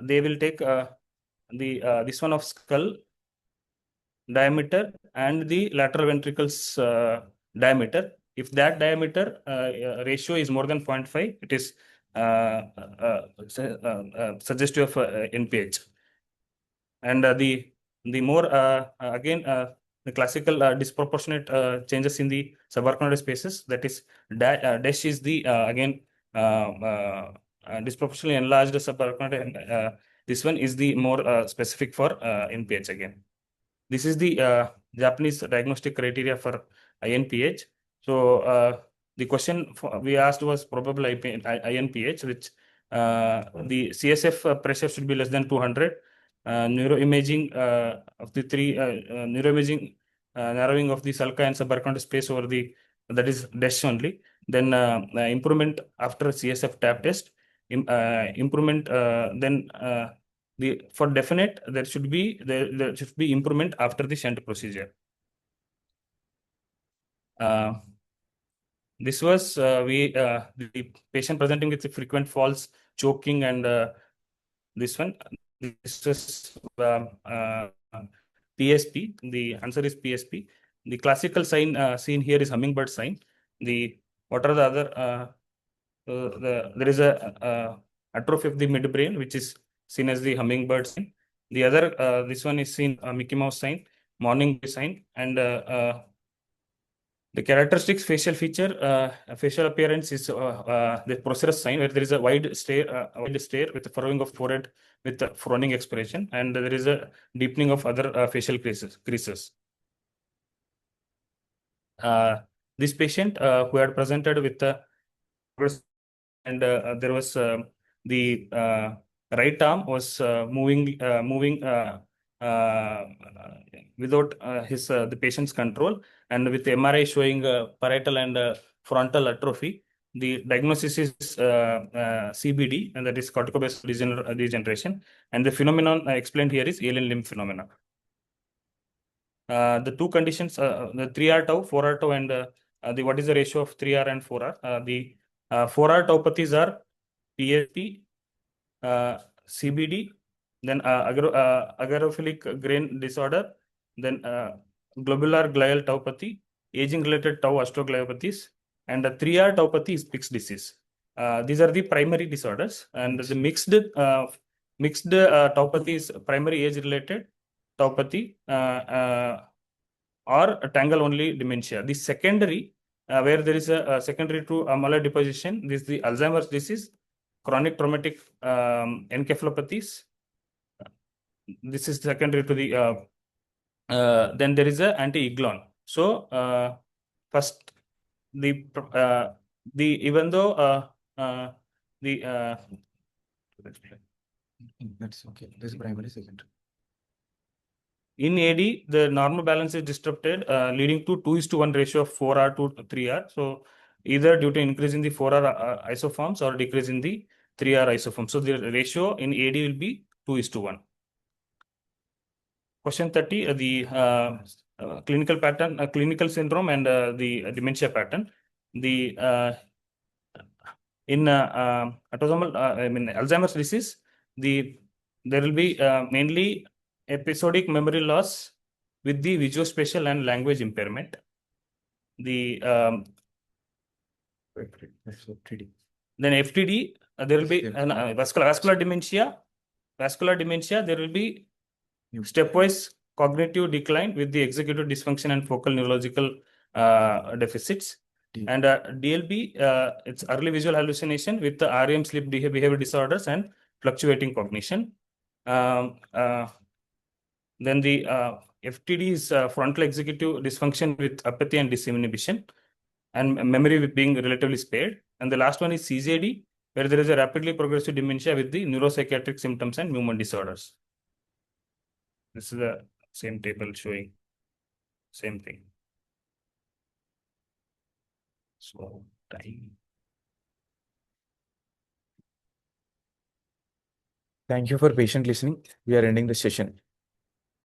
they will take this one of skull diameter and the lateral ventricles diameter. If that diameter ratio is more than 0.5, it is suggestive of NPH. And the more again the classical disproportionate changes in the subarachnoid spaces, that is dash is the again disproportionately enlarged subarachnoid, and this one is the more specific for NPH again. This is the Japanese diagnostic criteria for INPH. So the question we asked was probable INPH, which the CSF pressure should be less than 200. Neuroimaging of the three neuroimaging narrowing of the sulci and subarachnoid space over the, that is DESH only. Then improvement after CSF tap test. Improvement then for definite there should be improvement after the shunt procedure. This was the patient presenting with frequent falls, choking, and this one. This is PSP. The answer is PSP. The classical sign seen here is hummingbird sign. What are the other? There is a atrophy of the midbrain, which is seen as the hummingbird sign. The other, this one is seen Mickey Mouse sign, morning sign, and the characteristics facial feature, facial appearance is the Procerus sign, where there is a wide stare with a furrowing of forehead with a frowning expression, and there is a deepening of other facial creases. This patient who had presented with and there was the right arm was moving without the patient's control, and with MRI showing parietal and frontal atrophy. The diagnosis is CBD, and that is corticobasal degeneration, and the phenomenon explained here is alien limb phenomena. The two conditions, the 3R tau, 4R tau, and what is the ratio of 3R and 4R? The 4R taupathies are PSP, CBD, then agarofilic grain disorder, then globular glial taupathy, aging-related tau astrogliopathies, and 3R taupathy is Pick's disease. These are the primary disorders, and the mixed taupathy is primary age-related taupathy or tangle-only dementia. The secondary, where there is a secondary to amyloid deposition, this is the Alzheimer's disease, chronic traumatic encephalopathies. This is secondary to the, then there is a anti-Iglon. So first, even though that's okay. This is primary, secondary. In AD, the normal balance is disrupted, leading to 2:1 ratio of 4R to 3R. So either due to increase in the 4R isoforms or decrease in the 3R isoforms. So the ratio in AD will be 2:1. Question 30, the clinical pattern, clinical syndrome, and the dementia pattern. The in autosomal, Alzheimer's disease, there will be mainly episodic memory loss with the visuospatial and language impairment. The then FTD, there will be vascular dementia. Vascular dementia, there will be stepwise cognitive decline with the executive dysfunction and focal neurological deficits. And DLB, it's early visual hallucination with the REM sleep behavior disorders and fluctuating cognition. Then the FTD is frontal executive dysfunction with apathy and disinhibition, and memory being relatively spared. And the last one is CJD, where there is a rapidly progressive dementia with the neuropsychiatric symptoms and movement disorders. This is the same table showing same thing. So time. Thank you for patient listening. We are ending the session.